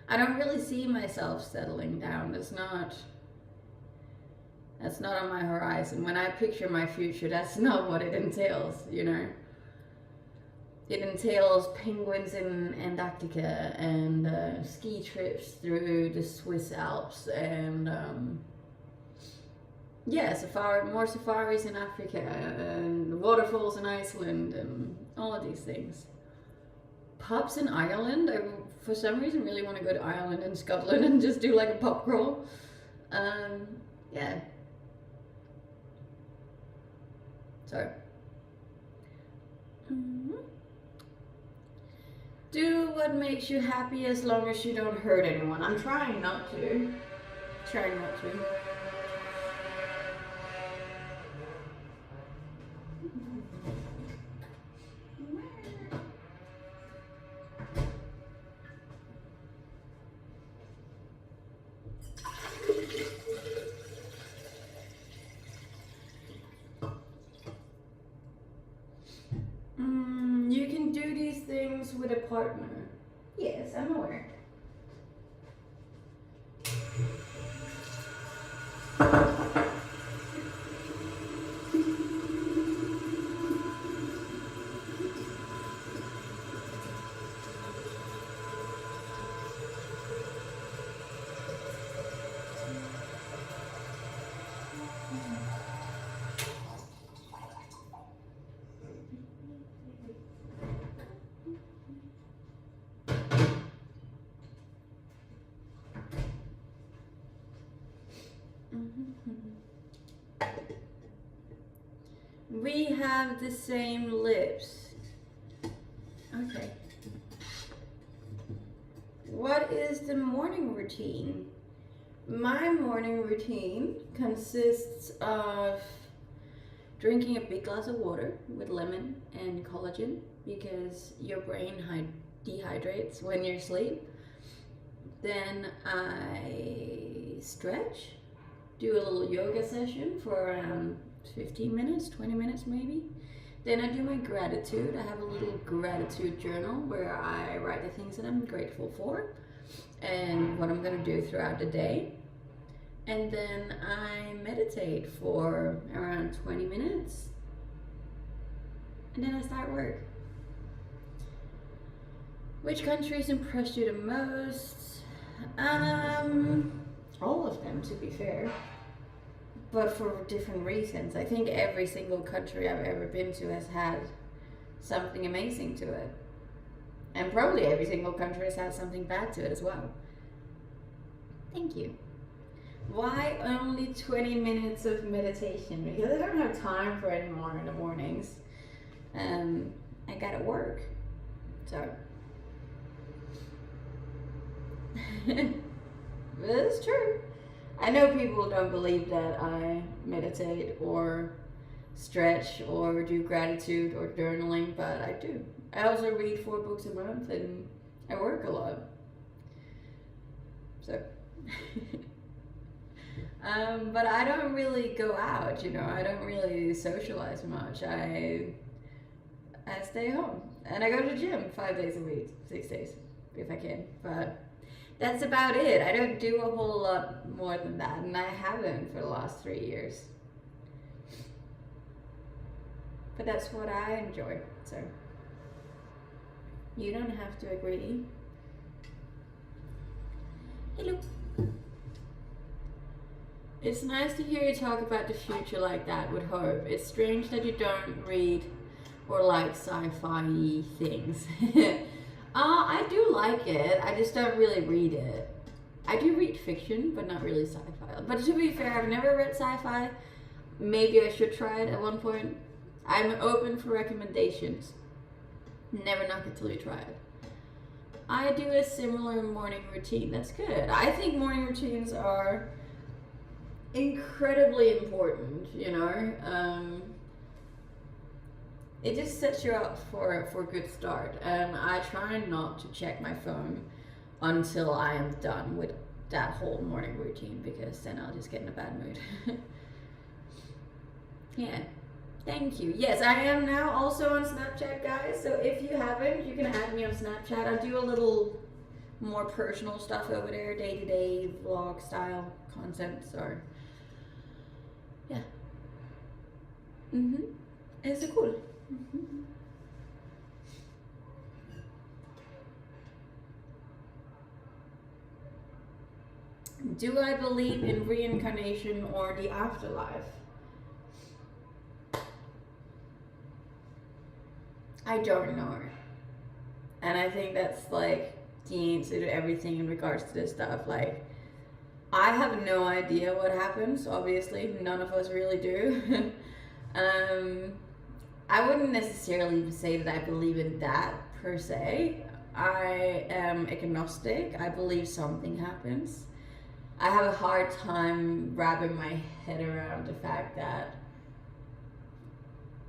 S1: I don't really see myself settling down. That's not on my horizon. When I picture my future, that's not what it entails, you know. It entails penguins in Antarctica and ski trips through the Swiss Alps and yeah, more safaris in Africa and waterfalls in Iceland and all of these things. Pubs in Ireland. I, for some reason, really want to go to Ireland and Scotland and just do like a pub crawl. Yeah. So. Do what makes you happy as long as you don't hurt anyone. I'm trying not to. Trying not to. You can do these things with a partner. Yes, I'm aware. We have the same lips. Okay. what is the morning routine? My morning routine consists of drinking a big glass of water with lemon and collagen because your brain dehydrates when you're asleep. Then I stretch, do a little yoga session for around 15 minutes, 20 minutes maybe. Then I do my gratitude. I have a little gratitude journal where I write the things that I'm grateful for and what I'm going to do throughout the day. And then I meditate for around 20 minutes. And then I start work. Which countries impressed you the most? All of them, to be fair. But for different reasons. I think every single country I've ever been to has had something amazing to it. And probably every single country has had something bad to it as well. Thank you. Why only 20 minutes of meditation? Because I don't have time for any more in the mornings. I gotta work. So. That's true. I know people don't believe that I meditate or stretch or do gratitude or journaling, but I do. I also read 4 books a month and I work a lot. So, but I don't really go out, you know, I don't really socialize much. I stay home and I go to the gym 5 days a week, 6 days if I can, but that's about it. I don't do a whole lot more than that, and I haven't for the last 3 years. But that's what I enjoy, so you don't have to agree. Hello. It's nice to hear you talk about the future like that with hope. It's strange that you don't read or like sci-fi things. I do like it. I just don't really read it. I do read fiction, but not really sci-fi. But to be fair, I've never read sci-fi. Maybe I should try it at one point. I'm open for recommendations. Never knock it till you try it. I do a similar morning routine. That's good. I think morning routines are incredibly important, you know. It just sets you up for a good start. And I try not to check my phone until I am done with that whole morning routine, because then I'll just get in a bad mood. Yeah, thank you. Yes, I am now also on Snapchat, guys. So if you haven't, you can add me on Snapchat. I do a little more personal stuff over there, day-to-day vlog style content. So yeah. It's cool. Do I believe in reincarnation or the afterlife? I don't know. And I think that's like the answer to everything in regards to this stuff. Like, I have no idea what happens. Obviously, none of us really do. I wouldn't necessarily say that I believe in that per se. I am agnostic. I believe something happens. I have a hard time wrapping my head around the fact that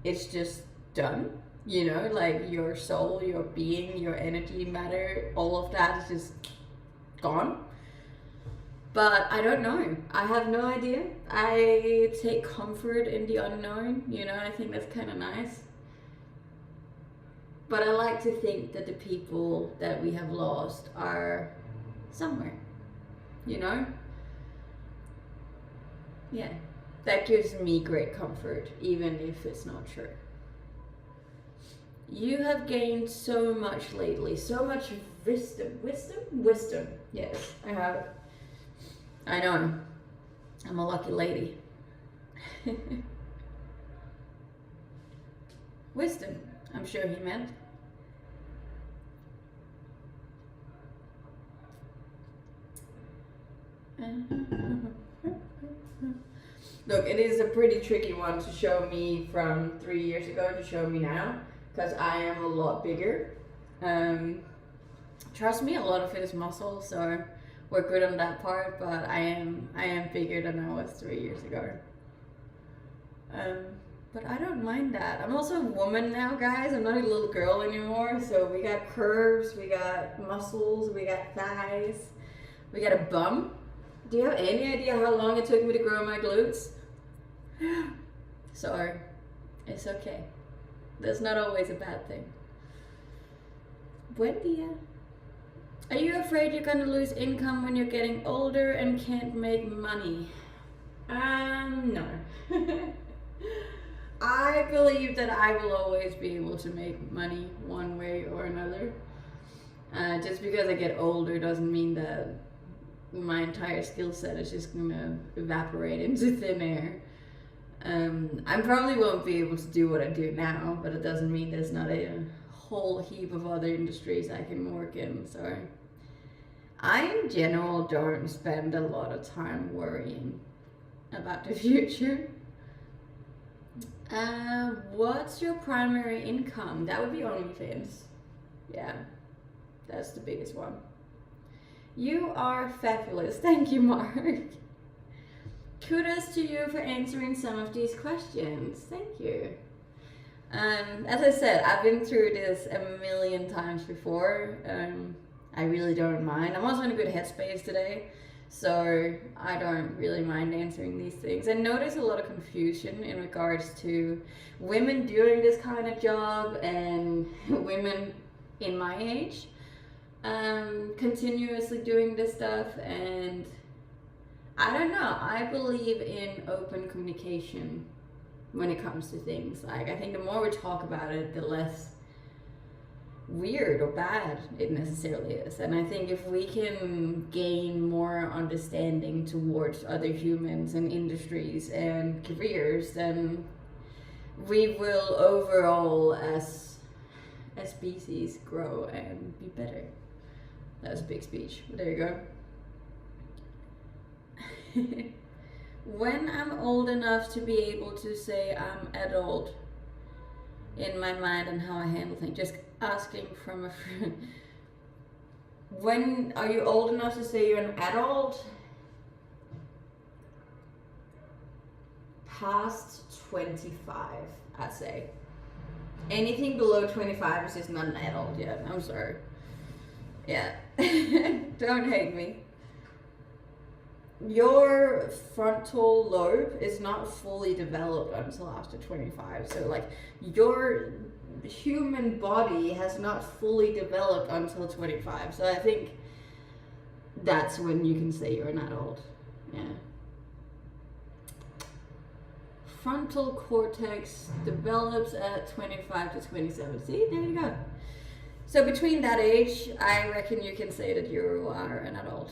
S1: it's just done. You know, like your soul, your being, your energy, matter, all of that is just gone. But I don't know. I have no idea. I take comfort in the unknown. You know, I think that's kind of nice. But I like to think that the people that we have lost are somewhere. You know? Yeah. That gives me great comfort, even if it's not true. You have gained so much lately. So much wisdom. Wisdom. Yes, I have. I know. I'm a lucky lady. Wisdom, I'm sure he meant. Look, it is a pretty tricky one to show me from 3 years ago to show me now, because I am a lot bigger. Trust me, a lot of it is muscle, so we're good on that part, but I am bigger than I was 3 years ago. But I don't mind that. I'm also a woman now, guys. I'm not a little girl anymore, so we got curves, we got muscles, we got thighs, we got a bum. Do you have any idea how long it took me to grow my glutes? So, it's okay. That's not always a bad thing. Buen dia. Are you afraid you're gonna lose income when you're getting older and can't make money? No. I believe that I will always be able to make money one way or another. Just because I get older doesn't mean that my entire skill set is just gonna evaporate into thin air. I probably won't be able to do what I do now, but it doesn't mean there's not a whole heap of other industries I can work in. So I in general don't spend a lot of time worrying about the future. What's your primary income? That would be OnlyFans. Yeah, that's the biggest one. You are fabulous. Thank you, Mark. Kudos to you for answering some of these questions. Thank you. As I said, I've been through this a million times before. I really don't mind. I'm also in a good headspace today, so I don't really mind answering these things. I notice a lot of confusion in regards to women doing this kind of job and women in my age continuously doing this stuff, and I don't know. I believe in open communication when it comes to things. Like, I think the more we talk about it, the less weird or bad it necessarily is. And I think if we can gain more understanding towards other humans and industries and careers, then we will overall as a species grow and be better. That was a big speech, but there you go. When I'm old enough to be able to say I'm adult in my mind and how I handle things, just asking from a friend. When are you old enough to say you're an adult? Past 25, I'd say. Anything below 25 is just not an adult yet. I'm sorry. Yeah. Don't hate me. Your frontal lobe is not fully developed until after 25. So like your human body has not fully developed until 25. So I think that's when you can say you're an adult. Yeah. Frontal cortex develops at 25 to 27. See, there you go. So between that age, I reckon you can say that you are an adult.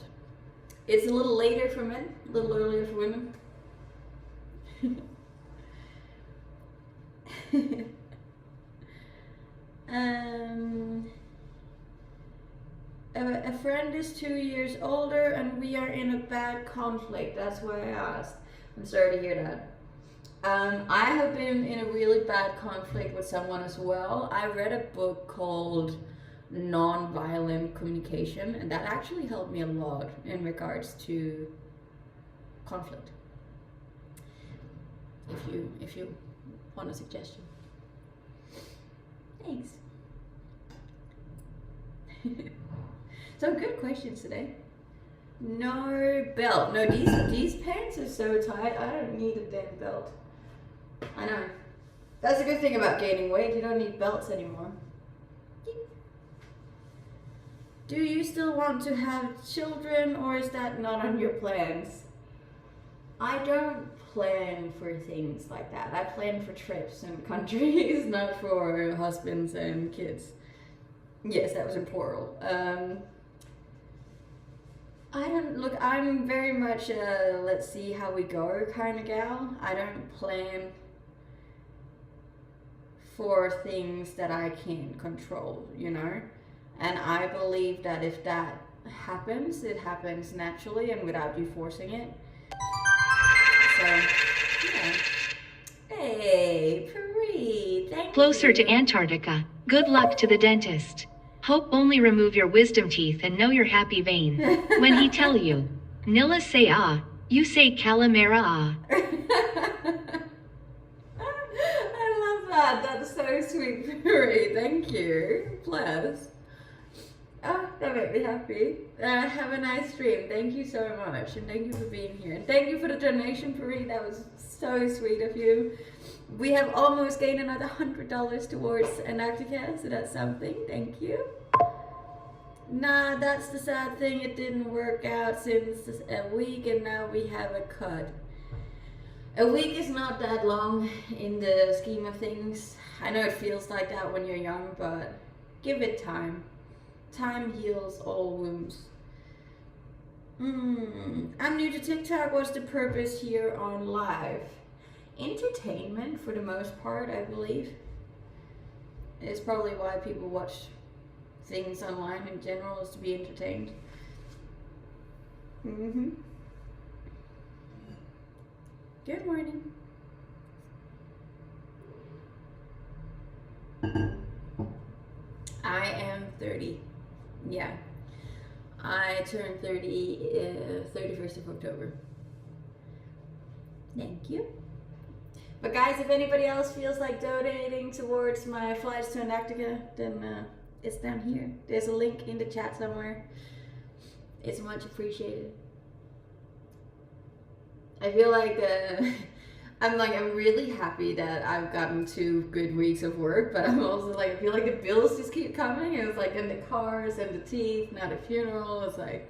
S1: It's a little later for men, a little earlier for women. A friend is 2 years older and we are in a bad conflict. That's why I asked. I'm sorry to hear that. I have been in a really bad conflict with someone as well. I read a book called Non-Violent Communication, and that actually helped me a lot in regards to conflict. If you want a suggestion. Thanks. Some good questions today. No belt. No, these pants are so tight. I don't need a damn belt. I know. That's a good thing about gaining weight. You don't need belts anymore. Do you still want to have children, or is that not on your plans? I don't plan for things like that. I plan for trips and countries, not for husbands and kids. Yes, that was in plural. I'm very much a let's see how we go kind of gal. I don't plan for things that I can't control, you know? And I believe that if that happens, it happens naturally and without you forcing it. So, yeah. Hey, Pri, thank you.
S2: Closer to Antarctica. Good luck to the dentist. Hope only remove your wisdom teeth and know your happy vein. When he tell you, Nilla say ah, you say calamera ah.
S1: I love that. That's so sweet, Friyay. Thank you. Bless. Oh, that made me happy. Have a nice stream. Thank you so much. And thank you for being here. And thank you for the donation, Friyay. That was so sweet of you. We have almost gained another $100 towards Antarctica, so that's something. Thank you. Nah, that's the sad thing. It didn't work out since a week, and now we have a cut. A week is not that long in the scheme of things. I know it feels like that when you're young, but give it time. Time heals all wounds. I'm new to TikTok. What's the purpose here on live? Entertainment for the most part, I believe. It's probably why people watch things online in general, is to be entertained. Good morning. I am 30. Yeah. I turned 30 31st of October. Thank you. But guys, if anybody else feels like donating towards my flights to Antarctica, then it's down here. There's a link in the chat somewhere. It's much appreciated. I feel like I'm really happy that I've gotten 2 good weeks of work, but I'm also like, I feel like the bills just keep coming. It was like in the cars and the teeth, not a funeral. It's like,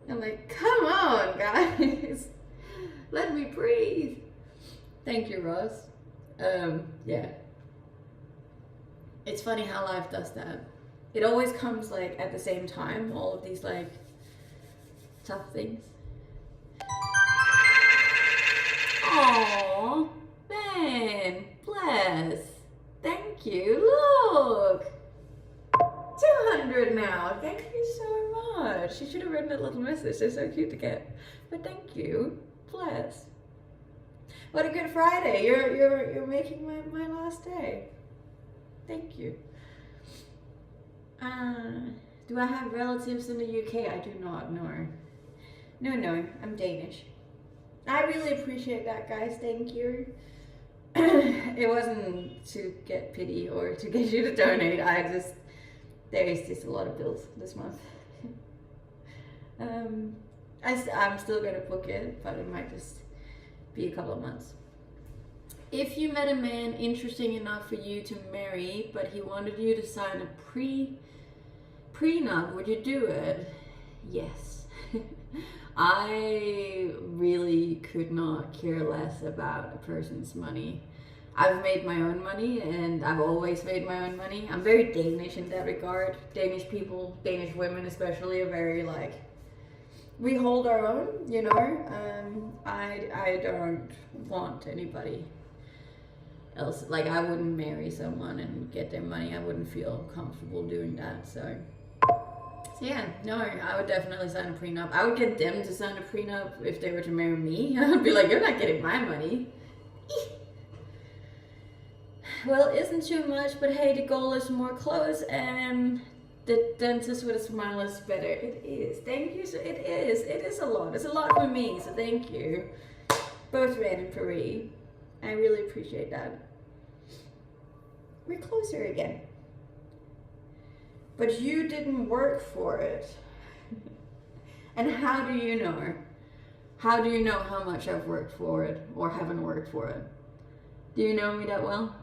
S1: I'm like, come on, guys, let me breathe. Thank you, Ross. Yeah. It's funny how life does that. It always comes like at the same time, all of these like tough things. Aww, man, bless. Thank you. Look, 200 now. Thank you so much. You should have written a little message. They're so cute to get. But thank you. Bless. What a good Friday. You're making my last day. Thank you. Do I have relatives in the UK? I do not know. No, I'm Danish. I really appreciate that, guys. Thank you. It wasn't to get pity or to get you to donate. There is just a lot of bills this month. I'm still gonna book it, but it might just be a couple of months. If you met a man interesting enough for you to marry, but he wanted you to sign a prenup, would you do it? Yes. I really could not care less about a person's money. I've made my own money, and I've always made my own money. I'm very Danish in that regard. Danish people, Danish women especially, are very like, we hold our own, you know. I don't want anybody else. Like, I wouldn't marry someone and get their money. I wouldn't feel comfortable doing that. So yeah, no, I would definitely sign a prenup. I would get them to sign a prenup if they were to marry me. I would be like, you're not getting my money. Well, isn't too much, but hey, the goal is more clothes, and the dentist with a smile is better. It is. Thank you. So it is. It is a lot. It's a lot for me. So thank you, both Red and Friyay. I really appreciate that. We're closer again. But you didn't work for it. And how do you know? How do you know how much I've worked for it or haven't worked for it? Do you know me that well?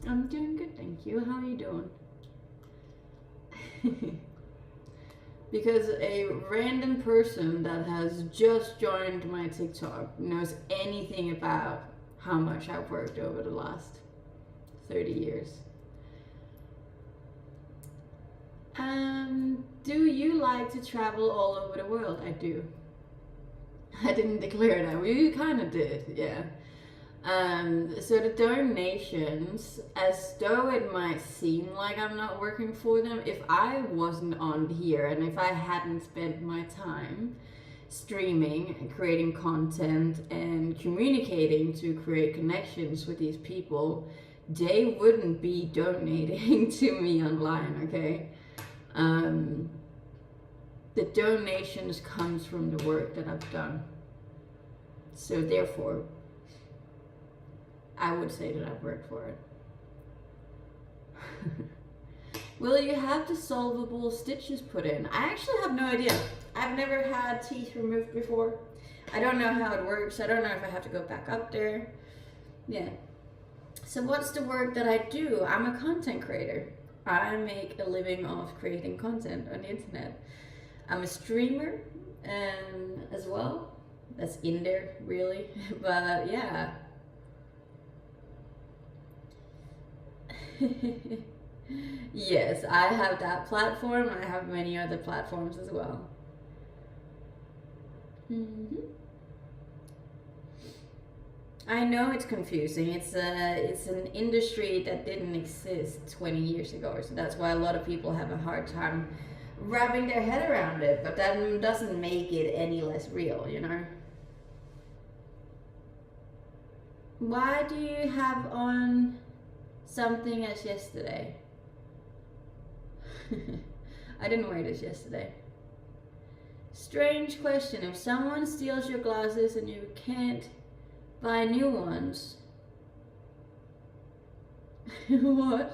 S1: I'm doing good, thank you. How are you doing? Because a random person that has just joined my TikTok knows anything about how much I've worked over the last 30 years. Do you like to travel all over the world? I do. I didn't declare that. We kind of did, yeah. So the donations, as though it might seem like I'm not working for them, if I wasn't on here and if I hadn't spent my time streaming and creating content and communicating to create connections with these people, they wouldn't be donating to me online, okay? The donations comes from the work that I've done. So therefore, I would say that I've worked for it. Will you have dissolvable stitches put in? I actually have no idea. I've never had teeth removed before. I don't know how it works. I don't know if I have to go back up there. Yeah. So what's the work that I do? I'm a content creator. I make a living off creating content on the internet. I'm a streamer as well. That's in there, really. But yeah. Yes, I have that platform. I have many other platforms as well. I know it's confusing. It's an industry that didn't exist 20 years ago, so that's why a lot of people have a hard time wrapping their head around it. But that doesn't make it any less real, you know. Why do you have on something as yesterday? I didn't wear this yesterday. Strange question. If someone steals your glasses and you can't buy new ones. What?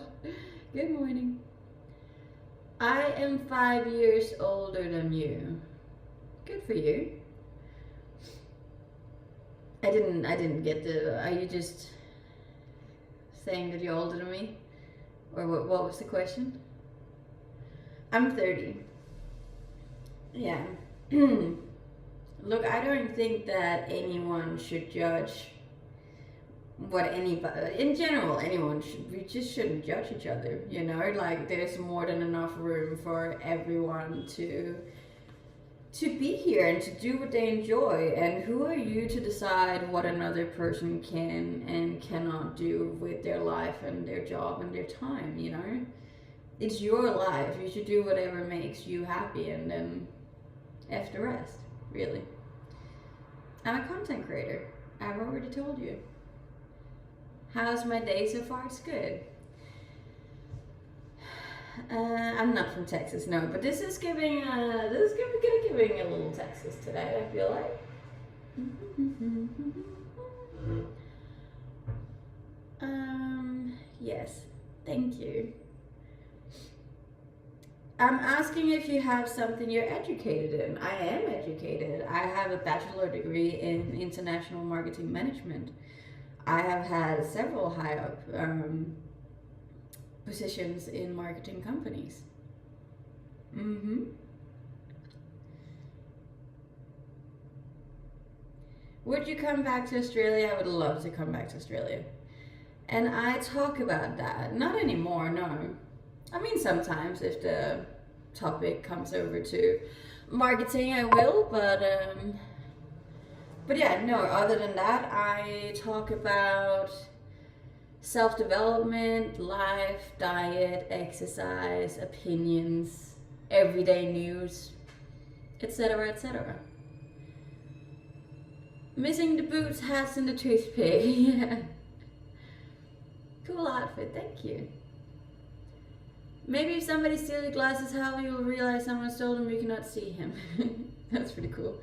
S1: Good morning. I am 5 years older than you. Good for you. I didn't get the. Are you just saying that you're older than me, or what was the question? I'm 30. Yeah. Look, I don't think that anyone should judge what anybody, in general, we just shouldn't judge each other, you know? Like, there's more than enough room for everyone to be here and to do what they enjoy. And who are you to decide what another person can and cannot do with their life and their job and their time, you know? It's your life. You should do whatever makes you happy, and then F the rest, really. I'm a content creator. I've already told you. How's my day so far? It's good. I'm not from Texas, no, but this is giving a little Texas today, I feel like. Yes, thank you. I'm asking if you have something you're educated in. I am educated. I have a bachelor degree in international marketing management. I have had several high up positions in marketing companies. Would you come back to Australia? I would love to come back to Australia. And I talk about that. Not anymore, no. I mean, sometimes if the topic comes over to marketing, I will, but yeah, no, other than that, I talk about self-development, life, diet, exercise, opinions, everyday news, etc., etc. Missing the boots, hats, and the toothpick. Yeah. Cool outfit, thank you. Maybe if somebody steals your glasses, how you will realize someone stole them, you cannot see him. That's pretty cool.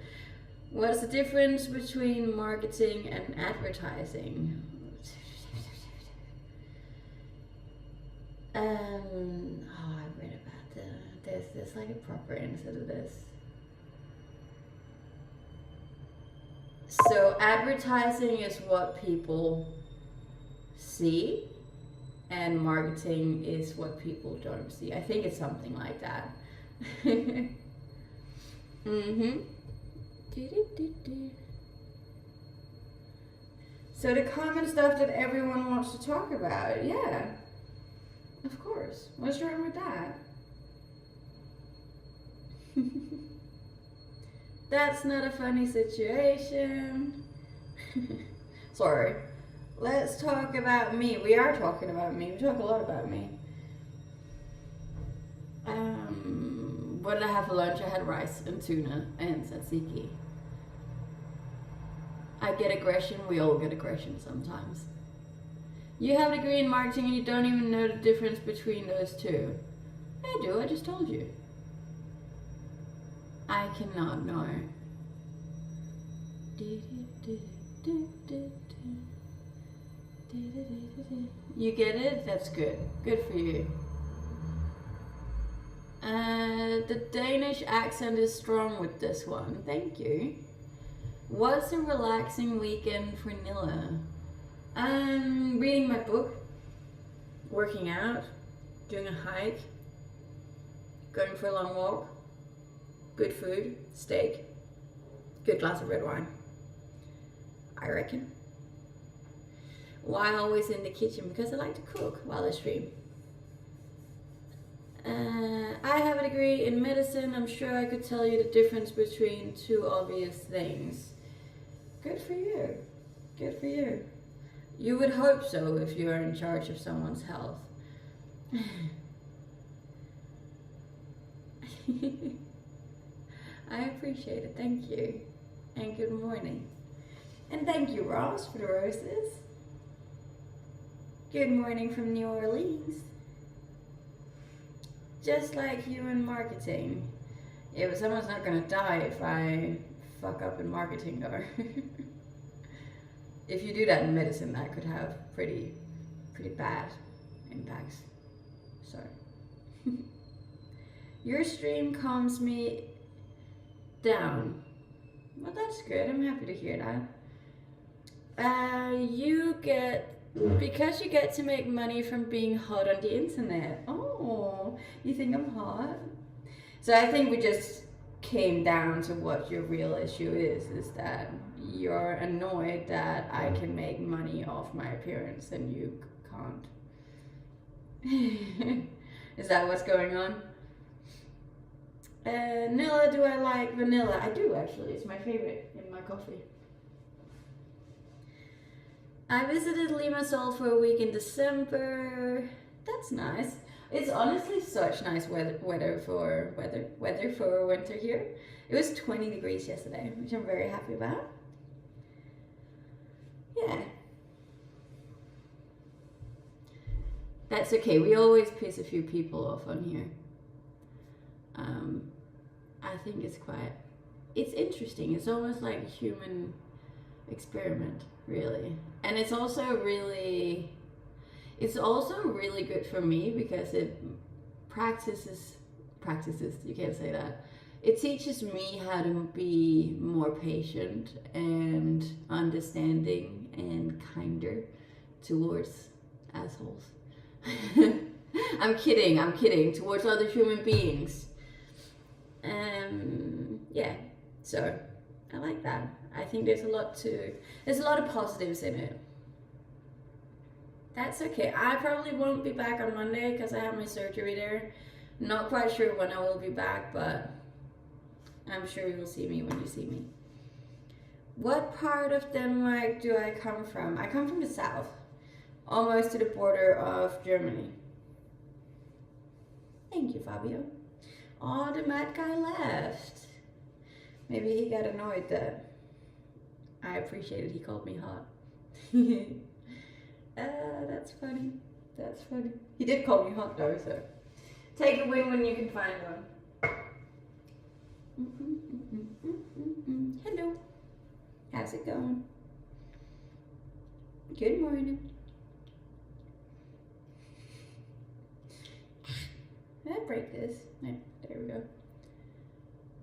S1: What is the difference between marketing and advertising? I read about there's like a proper answer to this. So advertising is what people see, and marketing is what people don't see. I think it's something like that. So the common stuff that everyone wants to talk about, yeah. Of course. What's wrong with that? That's not a funny situation. Sorry. Let's talk about me. We are talking about me. We talk a lot about me. What did I have for lunch? I had rice and tuna and tzatziki. I get aggression. We all get aggression sometimes. You have a degree in marketing and you don't even know the difference between those two. I do, I just told you. I cannot know. You get it? That's good. Good for you. The Danish accent is strong with this one. Thank you. What's a relaxing weekend for Nilla? Reading my book, working out, doing a hike, going for a long walk, good food, steak, good glass of red wine, I reckon. Why always in the kitchen? Because I like to cook while I stream. I have a degree in medicine. I'm sure I could tell you the difference between two obvious things. Good for you. Good for you. You would hope so if you're in charge of someone's health. I appreciate it. Thank you. And good morning. And thank you, Ross, for the roses. Good morning from New Orleans. Just like you in marketing. Yeah, but someone's not gonna die if I fuck up in marketing, though. If you do that in medicine, that could have pretty bad impacts. Sorry. Your stream calms me down. Well, that's good. I'm happy to hear that. Because you get to make money from being hot on the internet. Oh, you think I'm hot? So I think we just came down to what your real issue is that you're annoyed that I can make money off my appearance and you can't. Is that what's going on? Nilla, do I like vanilla? I do, actually. It's my favorite in my coffee. I visited Limassol for a week in December. That's nice. It's honestly such nice weather for winter here. It was 20 degrees yesterday, which I'm very happy about. Yeah. That's okay. We always piss a few people off on here. I think it's interesting. It's almost like a human experiment, really. And it's also really good for me because it practices, you can't say that. It teaches me how to be more patient and understanding and kinder towards assholes. I'm kidding, towards other human beings. Yeah, so I like that. I think there's a lot of positives in it. That's okay. I probably won't be back on Monday because I have my surgery there. Not quite sure when I will be back, but I'm sure you will see me when you see me. What part of Denmark do I come from? I come from the south, almost to the border of Germany. Thank you, Fabio. Oh, the mad guy left. Maybe he got annoyed that I appreciated he called me hot. That's funny. That's funny. He did call me hot though, so take a win when you can find one. Hello. How's it going? Good morning. I'll break this. Yeah, there we go.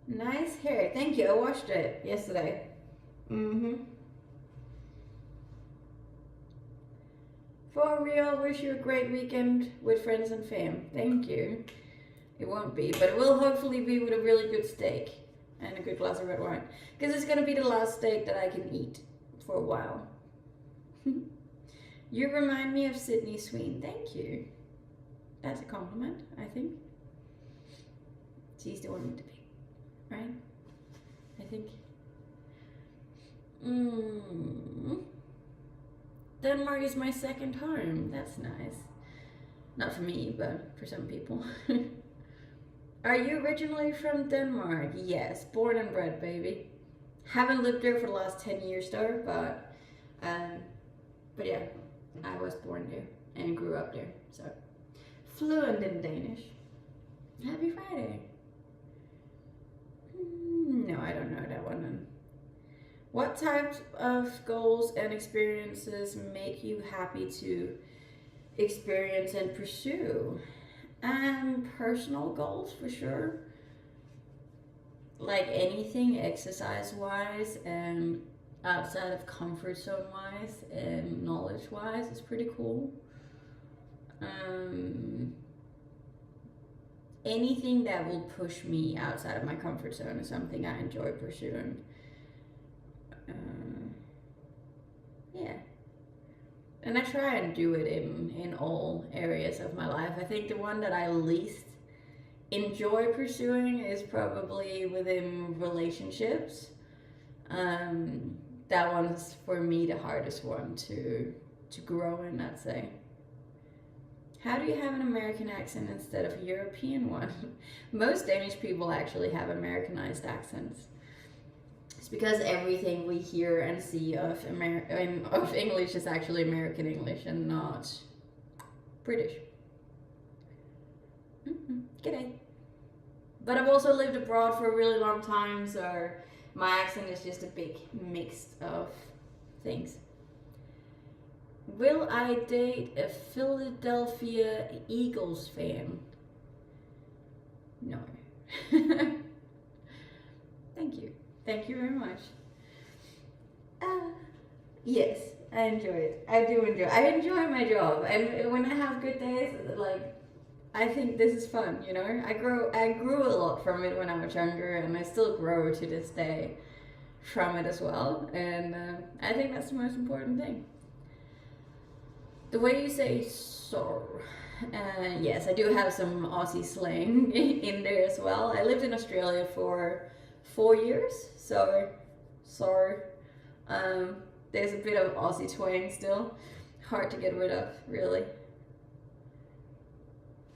S1: Nice hair. Thank you. I washed it yesterday. For real, wish you a great weekend with friends and fam. Thank you. It won't be, but it will hopefully be with a really good steak and a good glass of red wine. Because it's going to be the last steak that I can eat for a while. You remind me of Sydney Sween. Thank you. That's a compliment, I think. She's the one with the pig, right? I think. Denmark is my second home. That's nice. Not for me, but for some people. Are you originally from Denmark? Yes, born and bred, baby. Haven't lived there for the last 10 years though, but yeah, I was born there and grew up there, so fluent in Danish. Happy Friday. No, I don't know that one then. What types of goals and experiences make you happy to experience and pursue? Personal goals for sure. Like anything exercise wise and outside of comfort zone wise and knowledge wise is pretty cool. Anything that will push me outside of my comfort zone is something I enjoy pursuing. Yeah. And I try and do it in all areas of my life. I think the one that I least enjoy pursuing is probably within relationships. That one's for me the hardest one to grow in, I'd say. How do you have an American accent instead of a European one? Most Danish people actually have Americanized accents. It's because everything we hear and see of English is actually American English and not British. G'day. But I've also lived abroad for a really long time, so my accent is just a big mix of things. Will I date a Philadelphia Eagles fan? No. Thank you. Thank you very much. Yes, I enjoy it. I do enjoy it. I enjoy my job. And when I have good days, like, I think this is fun, you know? I grew a lot from it when I was younger, and I still grow to this day from it as well. And I think that's the most important thing. The way you say "so," yes, I do have some Aussie slang in there as well. I lived in Australia for 4 years, so there's a bit of Aussie twang still. Hard to get rid of, really.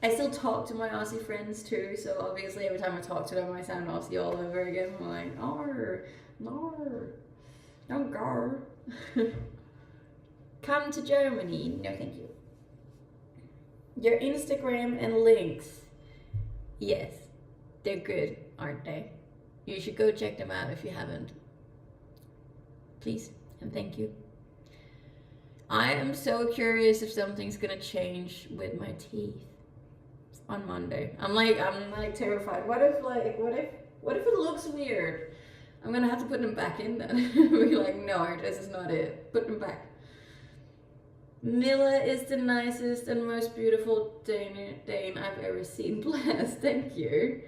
S1: I still talk to my Aussie friends too, so obviously every time I talk to them I sound Aussie all over again. I'm like, "Arr, nar, don't go." Come to Germany. No, thank you. Your Instagram and links. Yes, they're good, aren't they? You should go check them out if you haven't. Please and thank you. I am so curious if something's gonna change with my teeth on Monday. I'm like terrified. What if it looks weird? I'm gonna have to put them back in then. Be like, no, this is not it. Put them back. Milla is the nicest and most beautiful Dane I've ever seen. Bless, thank you.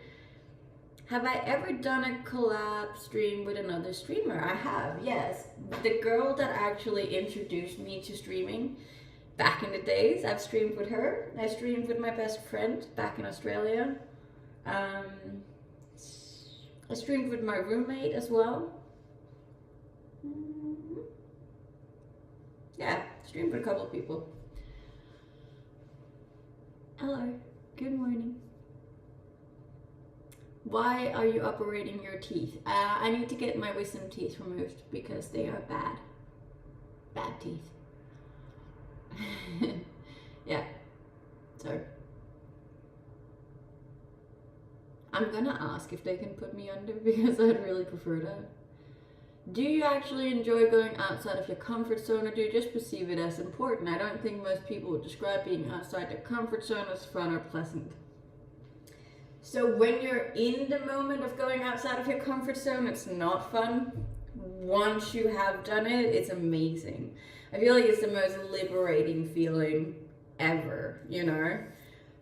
S1: Have I ever done a collab stream with another streamer? I have, yes. The girl that actually introduced me to streaming back in the days, I've streamed with her. I streamed with my best friend back in Australia. I streamed with my roommate as well. Yeah, streamed with a couple of people. Hello, good morning. Why are you operating your teeth? I need to get my wisdom teeth removed because they are bad. Bad teeth. Yeah, so I'm gonna ask if they can put me under because I'd really prefer that. Do you actually enjoy going outside of your comfort zone, or do you just perceive it as important? I don't think most people would describe being outside their comfort zone as fun or pleasant. So when you're in the moment of going outside of your comfort zone, it's not fun. Once you have done it, it's amazing. I feel like it's the most liberating feeling ever, you know?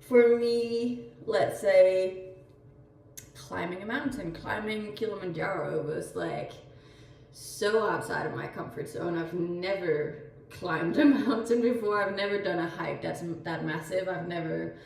S1: For me, let's say climbing a mountain, climbing Kilimanjaro was like so outside of my comfort zone. I've never climbed a mountain before. I've never done a hike that's that massive. I've never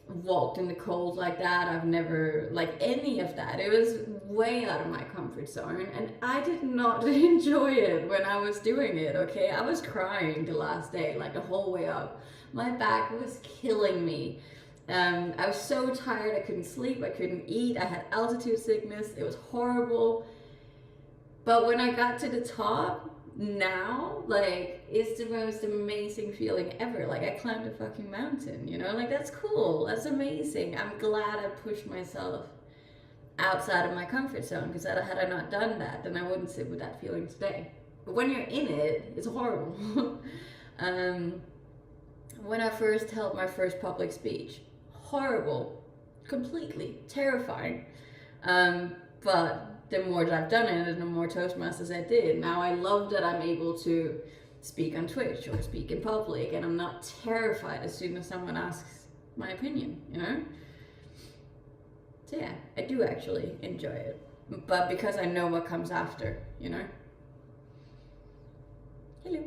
S1: walked in the cold like that. I've never, like, any of that. It was way out of my comfort zone, and I did not enjoy it when I was doing it, okay? I was crying the last day, like the whole way up. My back was killing me. I was so tired, I couldn't sleep, I couldn't eat, I had altitude sickness, it was horrible. But when I got to the top, now, like, it's the most amazing feeling ever. Like, I climbed a fucking mountain, you know? Like, that's cool. That's amazing. I'm glad I pushed myself outside of my comfort zone, because had I not done that, then I wouldn't sit with that feeling today. But when you're in it, it's horrible. When I first held my first public speech, horrible, completely terrifying. But the more that I've done it and the more Toastmasters I did, now I love that I'm able to speak on Twitch or speak in public, and I'm not terrified as soon as someone asks my opinion, you know? So yeah, I do actually enjoy it, but because I know what comes after, you know? Hello.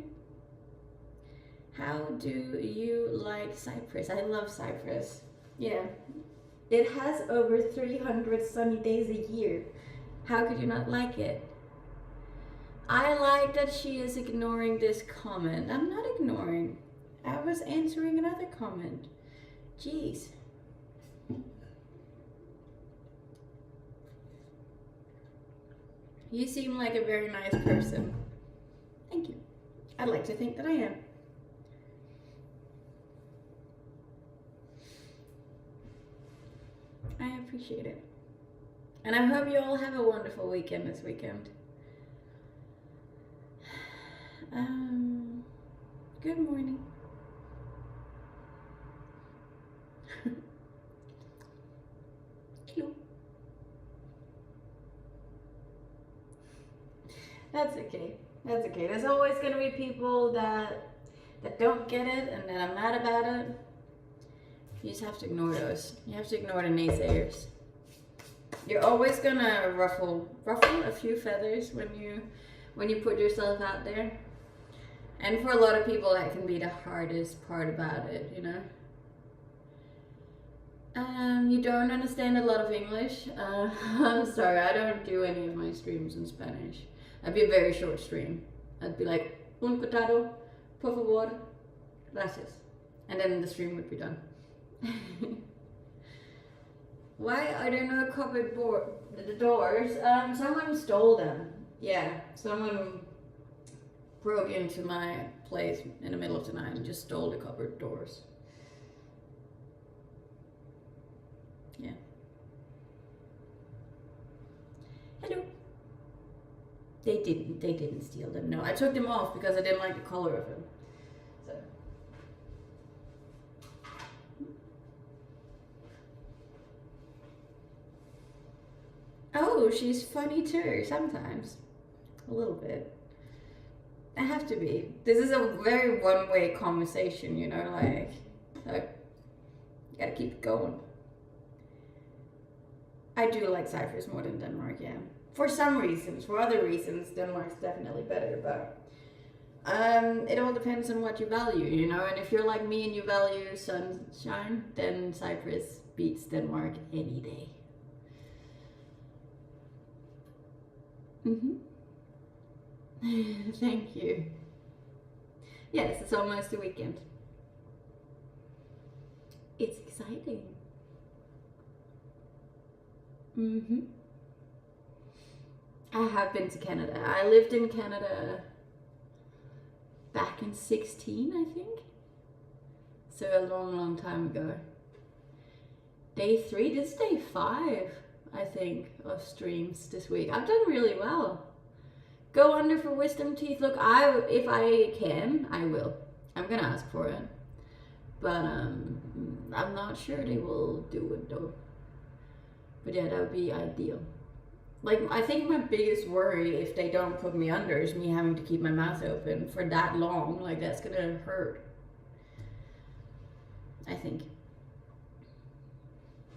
S1: How do you like Cyprus? I love Cyprus. Yeah. It has over 300 sunny days a year. How could you not like it? I like that she is ignoring this comment. I'm not ignoring. I was answering another comment. Jeez. You seem like a very nice person. Thank you. I'd like to think that I am. I appreciate it. And I hope you all have a wonderful weekend this weekend. Good morning. Hello. That's okay. That's okay. There's always going to be people that don't get it and that are mad about it. You just have to ignore those. You have to ignore the naysayers. You're always gonna ruffle a few feathers when you put yourself out there. And for a lot of people, that can be the hardest part about it, you know. You don't understand a lot of English. I'm sorry, I don't do any of my streams in Spanish. I'd be a very short stream. I'd be like, un cortado, por favor, gracias. And then the stream would be done. Why are there no cupboard doors? Someone stole them. Yeah, someone broke into my place in the middle of the night and just stole the cupboard doors. Yeah. Hello. They didn't steal them. No, I took them off because I didn't like the color of them. So. Oh, she's funny too, sometimes. A little bit. I have to be. This is a very one-way conversation, you know, like, you gotta keep it going. I do like Cyprus more than Denmark, yeah. For some reasons. For other reasons, Denmark's definitely better, but it all depends on what you value, you know, and if you're like me and you value sunshine, then Cyprus beats Denmark any day. Thank you. Yes, it's almost the weekend. It's exciting. I have been to Canada. I lived in Canada back in 16, I think. So a long time ago. Day 3, this is day 5, I think, of streams this week. I've done really well. Go under for wisdom teeth. Look, if I can, I will. I'm gonna ask for it. But I'm not sure they will do it though. But yeah, that would be ideal. Like, I think my biggest worry if they don't put me under is me having to keep my mouth open for that long. Like, that's gonna hurt. I think.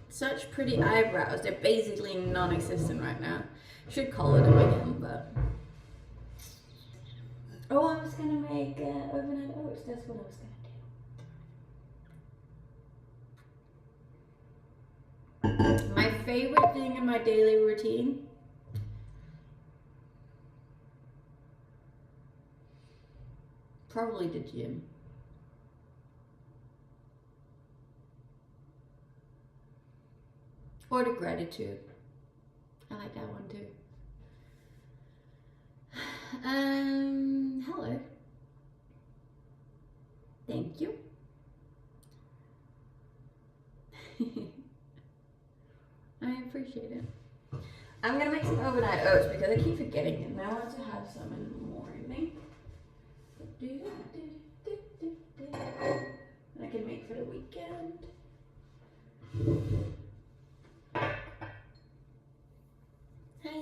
S1: Such pretty eyebrows. They're basically non-existent right now. Should color them again, but... Oh, I was gonna make overnight oats. That's what I was gonna do. My favorite thing in my daily routine. Probably the gym. Or the gratitude. I like that one too. Hello. Thank you. I appreciate it. I'm gonna make some overnight oats because I keep forgetting it and I want to have some in the morning. I can make for the weekend. Hi.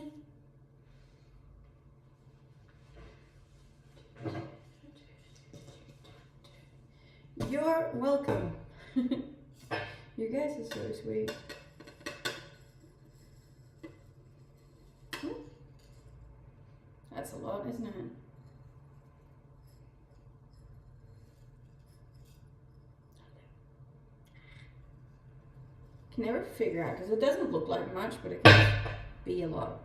S1: You're welcome. You guys are so sweet. That's a lot, isn't it? Can never figure out because it doesn't look like much, but it can be a lot.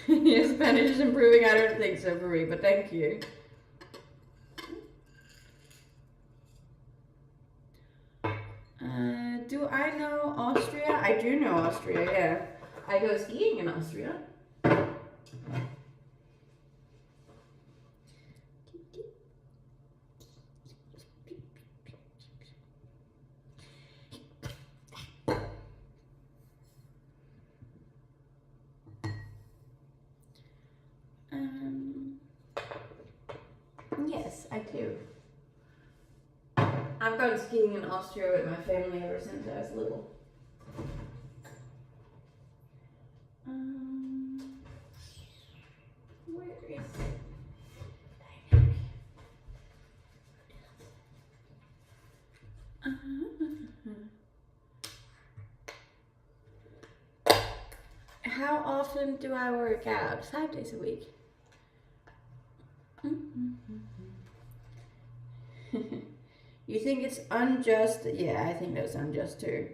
S1: Your Spanish is improving. I don't think so, Marie, but thank you. Do I know Austria? I do know Austria, yeah. I go skiing in Austria. Yes, I do. I've gone skiing in Austria with my family ever since I was little. Where is it? How often do I work out? 5 days a week. You think it's unjust? Yeah, I think that's unjust too.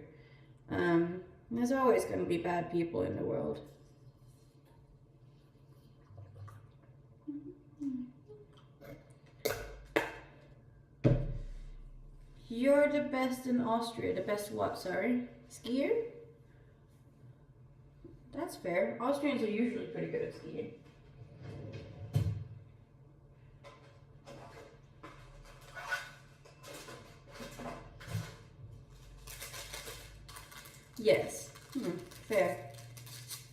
S1: There's always going to be bad people in the world. You're the best in Austria. The best what, sorry? Skier? That's fair. Austrians are usually pretty good at skiing. Yes. Fair.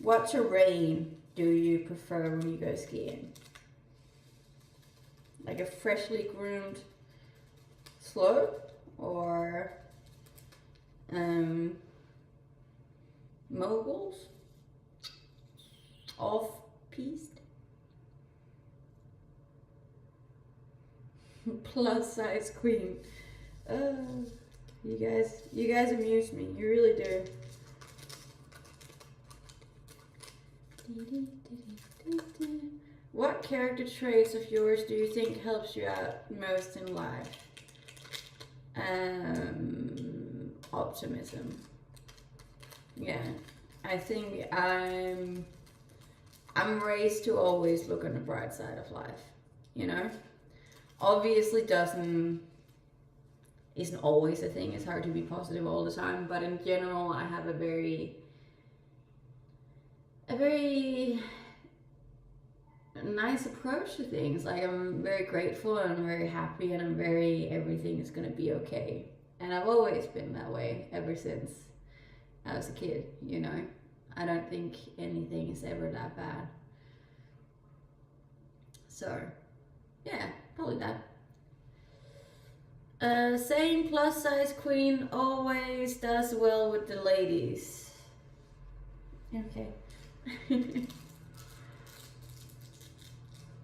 S1: What terrain do you prefer when you go skiing? Like a freshly groomed slope or moguls? Off-piste? Plus size queen. You guys amuse me. You really do. What character traits of yours do you think helps you out most in life? Optimism. Yeah, I think I'm raised to always look on the bright side of life. You know, obviously isn't always a thing. It's hard to be positive all the time, but in general, I have a very nice approach to things. Like, I'm very grateful and I'm very happy and everything is gonna be okay. And I've always been that way ever since I was a kid, you know. I don't think anything is ever that bad. So, yeah, probably that. Saying plus size queen always does well with the ladies. Okay.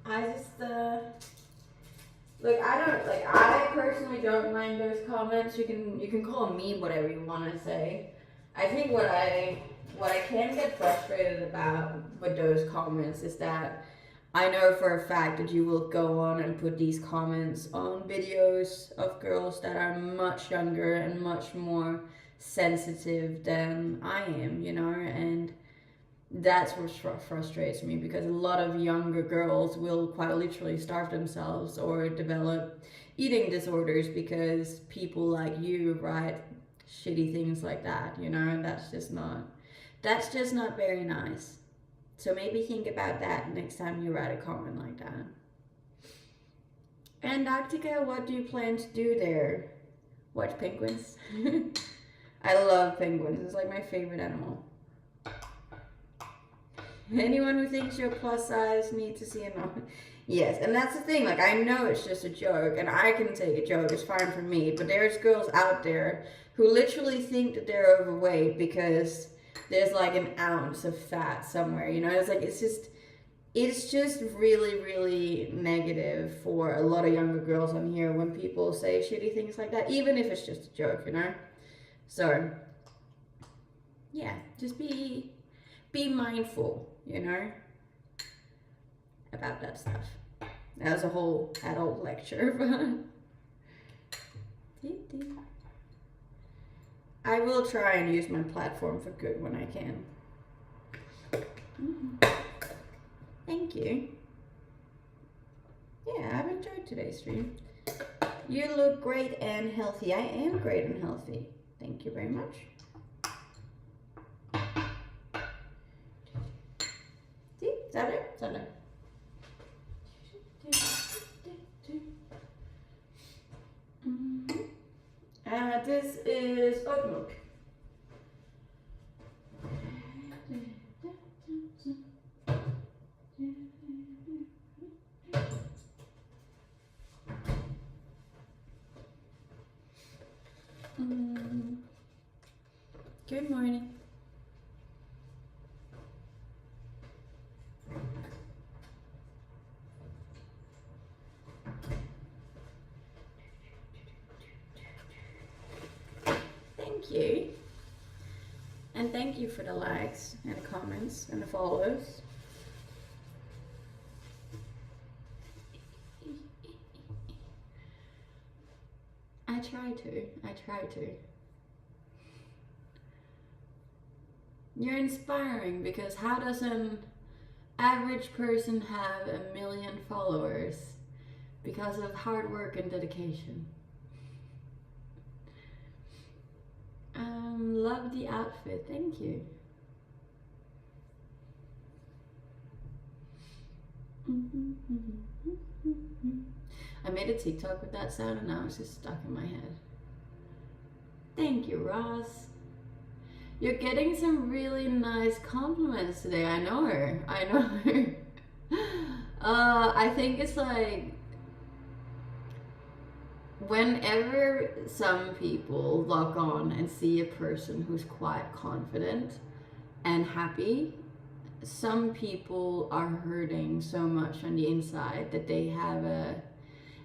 S1: I just look, I personally don't mind those comments. You can call me whatever you want to say. I think what I can get frustrated about with those comments is that I know for a fact that you will go on and put these comments on videos of girls that are much younger and much more sensitive than I am, you know, and that's what frustrates me, because a lot of younger girls will quite literally starve themselves or develop eating disorders because people like you write shitty things like that, you know, and that's just not very nice So maybe think about that next time you write a comment like that. Antarctica, what do you plan to do there? Watch penguins. I love penguins. It's like my favorite animal. Anyone who thinks you're plus size needs to see a novel. Yes, and that's the thing. Like, I know it's just a joke, and I can take a joke. It's fine for me. But there's girls out there who literally think that they're overweight because there's like an ounce of fat somewhere. You know, it's like it's just really, really negative for a lot of younger girls on here when people say shitty things like that, even if it's just a joke. You know. So yeah, just be mindful. You know, about that stuff. That was a whole adult lecture, but I will try and use my platform for good when I can. Thank you. Yeah, I've enjoyed today's stream. You look great and healthy. I am great and healthy. Thank you very much. See, is that it? Is that it? This is oat milk. Good morning. Thank you. And thank you for the likes and the comments and the follows. I try to. You're inspiring because how does an average person have 1 million followers? Because of hard work and dedication. Love the outfit, thank you. I made a TikTok with that sound and now it's just stuck in my head. Thank you, Ross. You're getting some really nice compliments today. I know her. I think it's like whenever some people log on and see a person who's quite confident and happy, some people are hurting so much on the inside that they have a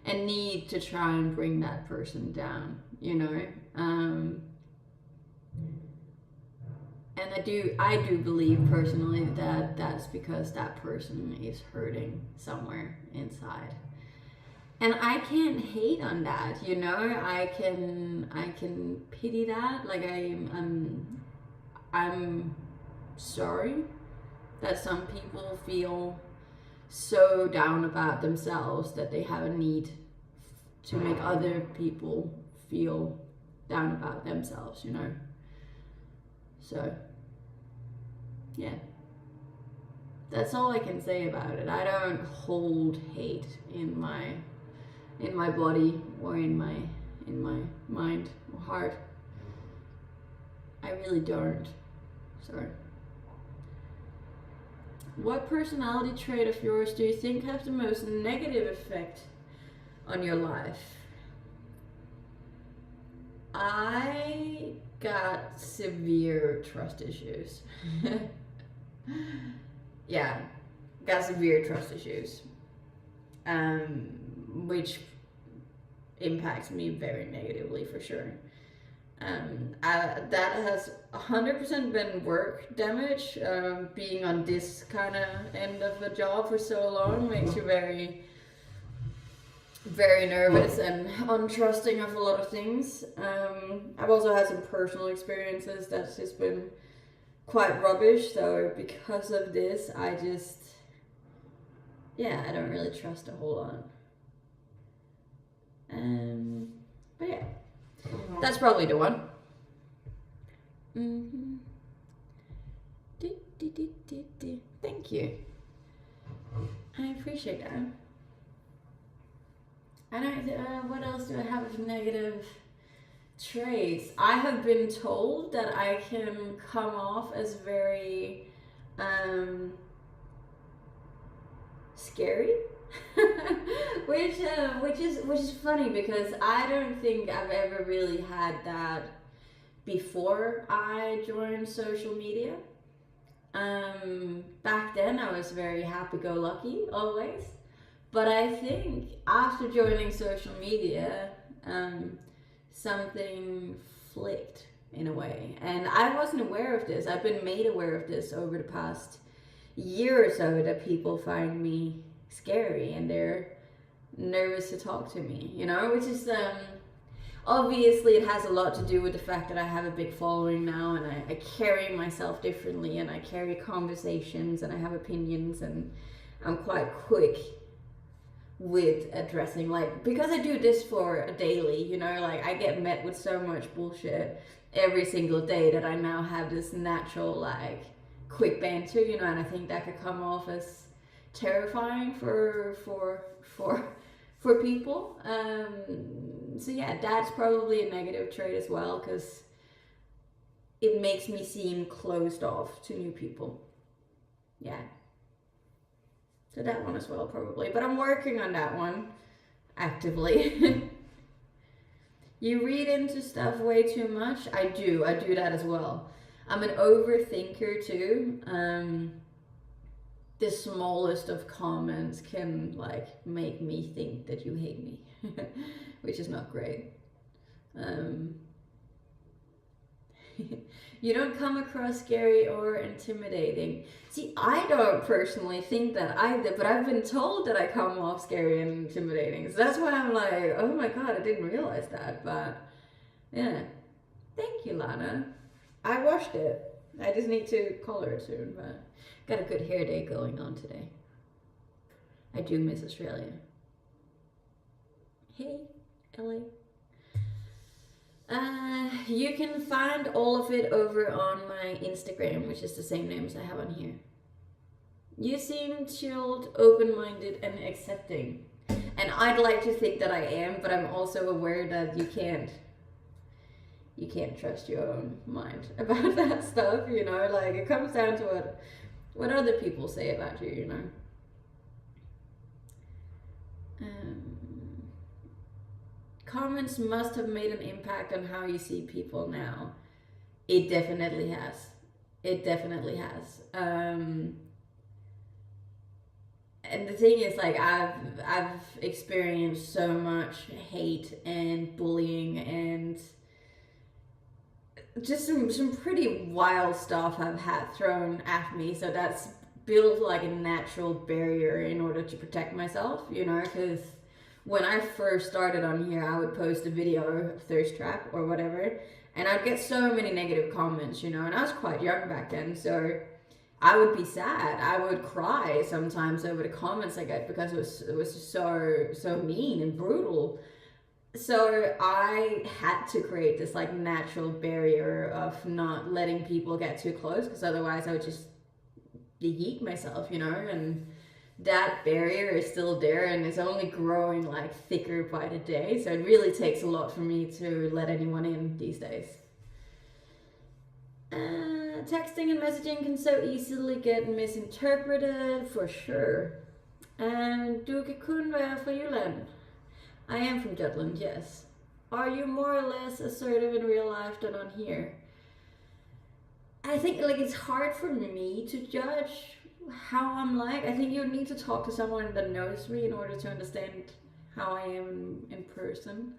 S1: need to try and bring that person down, you know. And I do believe personally that that's because that person is hurting somewhere inside. And I can't hate on that, you know. I can pity that. Like I'm sorry that some people feel so down about themselves that they have a need to make other people feel down about themselves, you know. So yeah, that's all I can say about it. I don't hold hate in my body or in my mind or heart. I really don't. Sorry. What personality trait of yours do you think have the most negative effect on your life? I got severe trust issues. Yeah, got severe trust issues. Which impacts me very negatively for sure. That has 100% been work damage. Being on this kind of end of a job for so long makes you very, very nervous and untrusting of a lot of things. I've also had some personal experiences that's just been quite rubbish. So because of this, I don't really trust a whole lot. But yeah, that's probably the one. Thank Thank you. I appreciate that. I don't. What else do I have of negative traits? I have been told that I can come off as very scary, which is funny because I don't think I've ever really had that before I joined social media. Back then I was very happy-go-lucky always, but I think after joining social media, something flicked in a way, and I wasn't aware of this. I've been made aware of this over the past year or so, that people find me scary and they're nervous to talk to me, you know, which is obviously it has a lot to do with the fact that I have a big following now, and I carry myself differently, and I carry conversations, and I have opinions, and I'm quite quick with addressing, like, because I do this for a daily, you know, like I get met with so much bullshit every single day that I now have this natural, like, quick banter, you know, and I think that could come off as terrifying for people. So yeah, that's probably a negative trait as well, because it makes me seem closed off to new people. Yeah. So that one as well, probably. But I'm working on that one actively. You read into stuff way too much. I do that as well. I'm an overthinker too. The smallest of comments can, like, make me think that you hate me, which is not great. You don't come across scary or intimidating. See, I don't personally think that either, but I've been told that I come off scary and intimidating. So that's why I'm like, oh my god, I didn't realize that. But yeah, thank you, Lana. I washed it. I just need to color it soon, but got a good hair day going on today. I do miss Australia. Hey, LA. You can find all of it over on my Instagram, which is the same name as I have on here. You seem chilled, open-minded, and accepting. And I'd like to think that I am, but I'm also aware that you can't trust your own mind about that stuff, you know, like it comes down to what other people say about you, you know. Comments must have made an impact on how you see people now. It definitely has. It definitely has. And the thing is, like, I've experienced so much hate and bullying and just some pretty wild stuff I've had thrown at me. So that's built like a natural barrier in order to protect myself, you know, because when I first started on here, I would post a video of thirst trap or whatever, and I'd get so many negative comments, you know, and I was quite young back then, so I would be sad. I would cry sometimes over the comments I get because it was just so mean and brutal. So I had to create this like natural barrier of not letting people get too close, because otherwise I would just yeet myself, you know, and that barrier is still there and it's only growing like thicker by the day. So it really takes a lot for me to let anyone in these days. Texting and messaging can so easily get misinterpreted, for sure. And Duke Kunve for you, Len. I am from Jutland, yes. Are you more or less assertive in real life than on here? I think like it's hard for me to judge how I'm like. I think you need to talk to someone that knows me in order to understand how I am in person.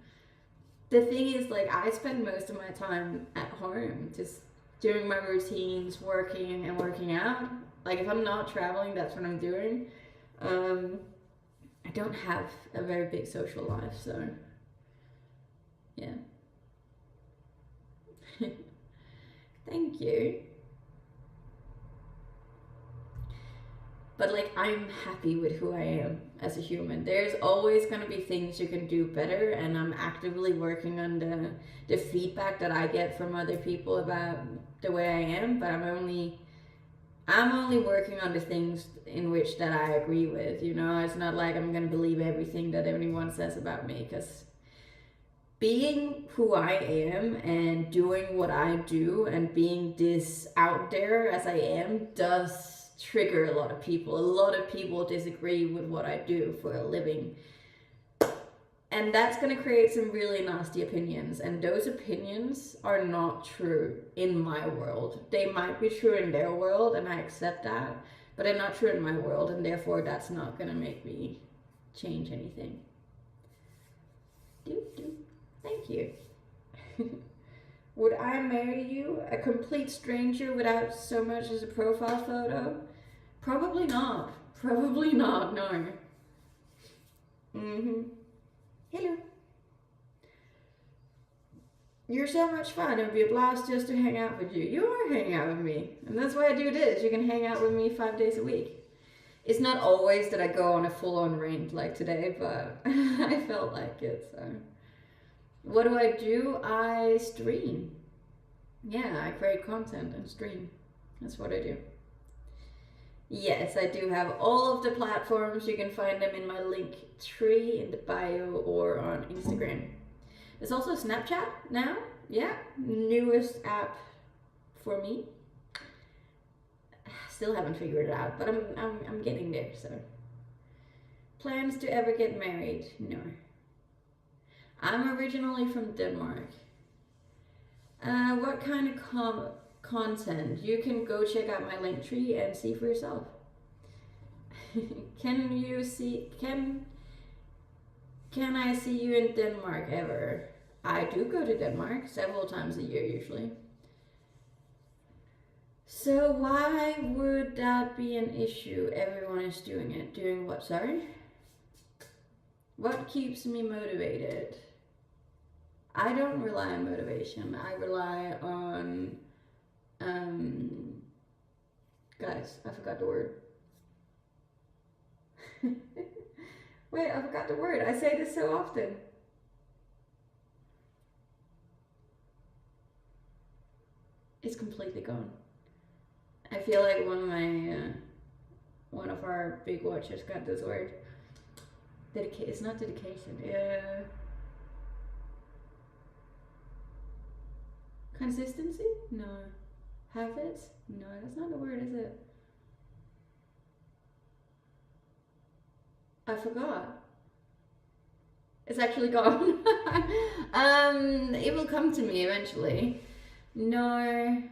S1: The thing is, like, I spend most of my time at home just doing my routines, working and working out. Like, if I'm not traveling, that's what I'm doing. I don't have a very big social life, so yeah. Thank you. But like, I'm happy with who I am as a human. There's always gonna be things you can do better, and I'm actively working on the feedback that I get from other people about the way I am, but I'm only I'm only working on the things in which that I agree with, you know. It's not like I'm gonna believe everything that anyone says about me, because being who I am and doing what I do and being this out there as I am does trigger a lot of people. A lot of people disagree with what I do for a living. And that's going to create some really nasty opinions. And those opinions are not true in my world. They might be true in their world, and I accept that. But they're not true in my world, and therefore that's not going to make me change anything. Thank you. Would I marry you? A complete stranger without so much as a profile photo? Probably not. Probably not, no. Hello. You're so much fun. It would be a blast just to hang out with you. You are hanging out with me. And that's why I do this. You can hang out with me 5 days a week. It's not always that I go on a full-on rant like today, but I felt like it, so. What do? I stream. Yeah, I create content and stream. That's what I do. Yes, I do have all of the platforms. You can find them in my link tree in the bio or on Instagram. There's also Snapchat now. Yeah, newest app for me. Still haven't figured it out, but I'm getting there. So, plans to ever get married? No. I'm originally from Denmark. What kind of content? You can go check out my link tree and see for yourself. Can I see you in Denmark ever? I do go to Denmark several times a year usually. So why would that be an issue? Everyone is doing it. Doing what, sorry? What keeps me motivated? I don't rely on motivation. I rely on, guys, I forgot the word. Wait, I forgot the word. I say this so often. It's completely gone. I feel like one of our big watchers got this word. It's not dedication. Consistency? No. Habits? No, that's not the word, is it? I forgot. It's actually gone. It will come to me eventually. No.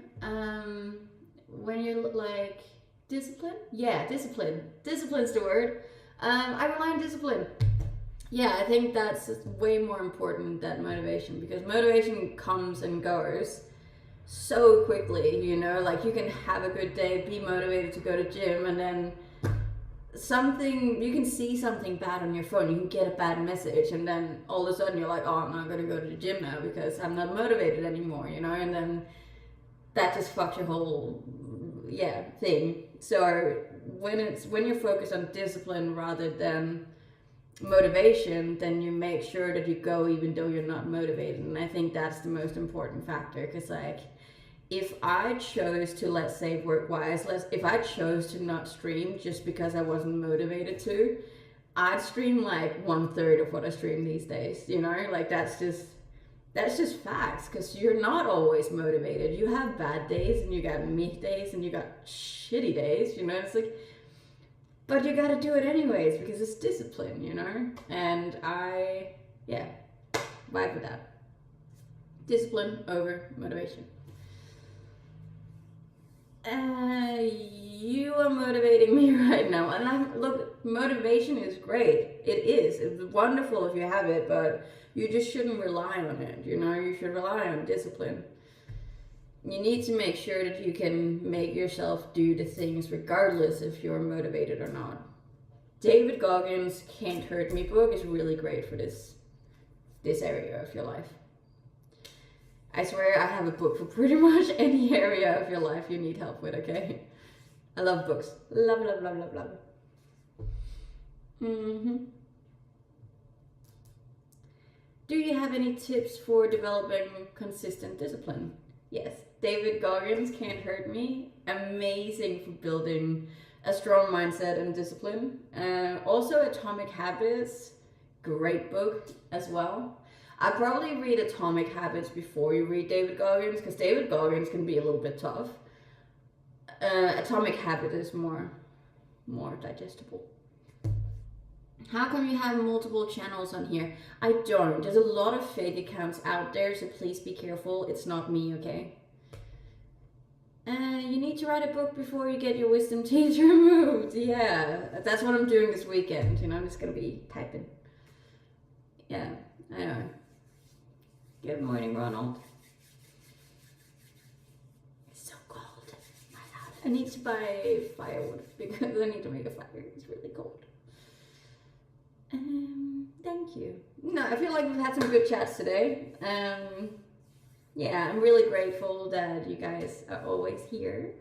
S1: When you're like discipline? Yeah, discipline. Discipline's the word. I rely on discipline. Yeah, I think that's way more important than motivation, because motivation comes and goes so quickly, you know, like you can have a good day, be motivated to go to gym, and then you can see something bad on your phone, you can get a bad message, and then all of a sudden you're like, oh, I'm not going to go to the gym now because I'm not motivated anymore, you know, and then that just fucks your whole, thing. So when you're focused on discipline rather than motivation, then you make sure that you go even though you're not motivated. And I think that's the most important factor, because like if I chose to, let's say work-wise, if I chose to not stream just because I wasn't motivated to, I'd stream like 1/3 of what I stream these days, you know, like that's just facts, because you're not always motivated. You have bad days, and you got meh days, and you got shitty days, you know, it's like, but you gotta do it anyways because it's discipline, you know? And vibe with that. Discipline over motivation. You are motivating me right now. And look, motivation is great. It is. It's wonderful if you have it, but you just shouldn't rely on it, you know? You should rely on discipline. You need to make sure that you can make yourself do the things regardless if you're motivated or not. David Goggins' Can't Hurt Me book is really great for this area of your life. I swear I have a book for pretty much any area of your life you need help with, okay? I love books. Love, love, love, love, love. Do you have any tips for developing consistent discipline? Yes. David Goggins' Can't Hurt Me amazing for building a strong mindset and discipline. Also, Atomic Habits, great book as well. I'd probably read Atomic Habits before you read David Goggins, because David Goggins can be a little bit tough. Atomic Habit is more digestible. How come you have multiple channels on here? I don't. There's a lot of fake accounts out there, so please be careful. It's not me, okay? You need to write a book before you get your wisdom teeth removed. Yeah, that's what I'm doing this weekend. You know, I'm just gonna be typing. Yeah, I know. Good morning, Ronald. It's so cold. I need to buy firewood because I need to make a fire. It's really cold. Thank you. No, I feel like we've had some good chats today. Yeah, I'm really grateful that you guys are always here.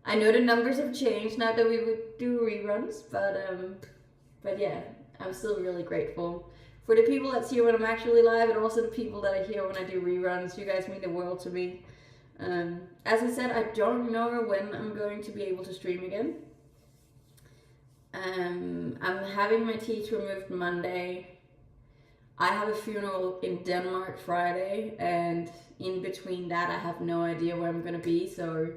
S1: I know the numbers have changed now that we would do reruns, but yeah, I'm still really grateful for the people that see it when I'm actually live, and also the people that are here when I do reruns. You guys mean the world to me. As I said, I don't know when I'm going to be able to stream again. I'm having my teeth removed Monday. I have a funeral in Denmark Friday, and in between that I have no idea where I'm gonna be, so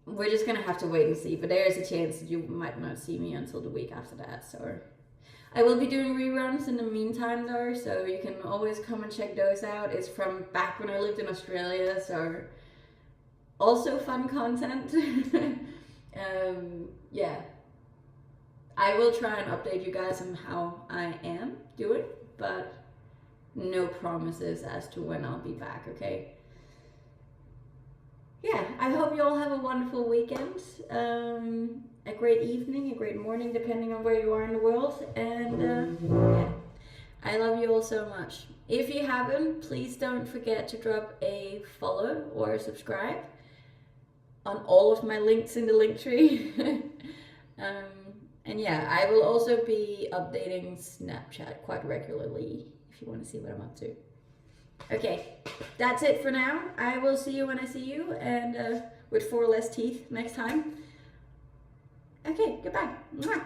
S1: we're just gonna have to wait and see. But there is a chance that you might not see me until the week after that, so I will be doing reruns in the meantime though, so you can always come and check those out. It's from back when I lived in Australia, so also fun content. Yeah, I will try and update you guys on how I am doing, but no promises as to when I'll be back, okay? Yeah, I hope you all have a wonderful weekend, a great evening, a great morning, depending on where you are in the world, and yeah, I love you all so much. If you haven't, please don't forget to drop a follow or a subscribe on all of my links in the link tree. And yeah, I will also be updating Snapchat quite regularly if you want to see what I'm up to. Okay, that's it for now. I will see you when I see you, and with 4 less teeth next time. Okay, goodbye. Mwah. Love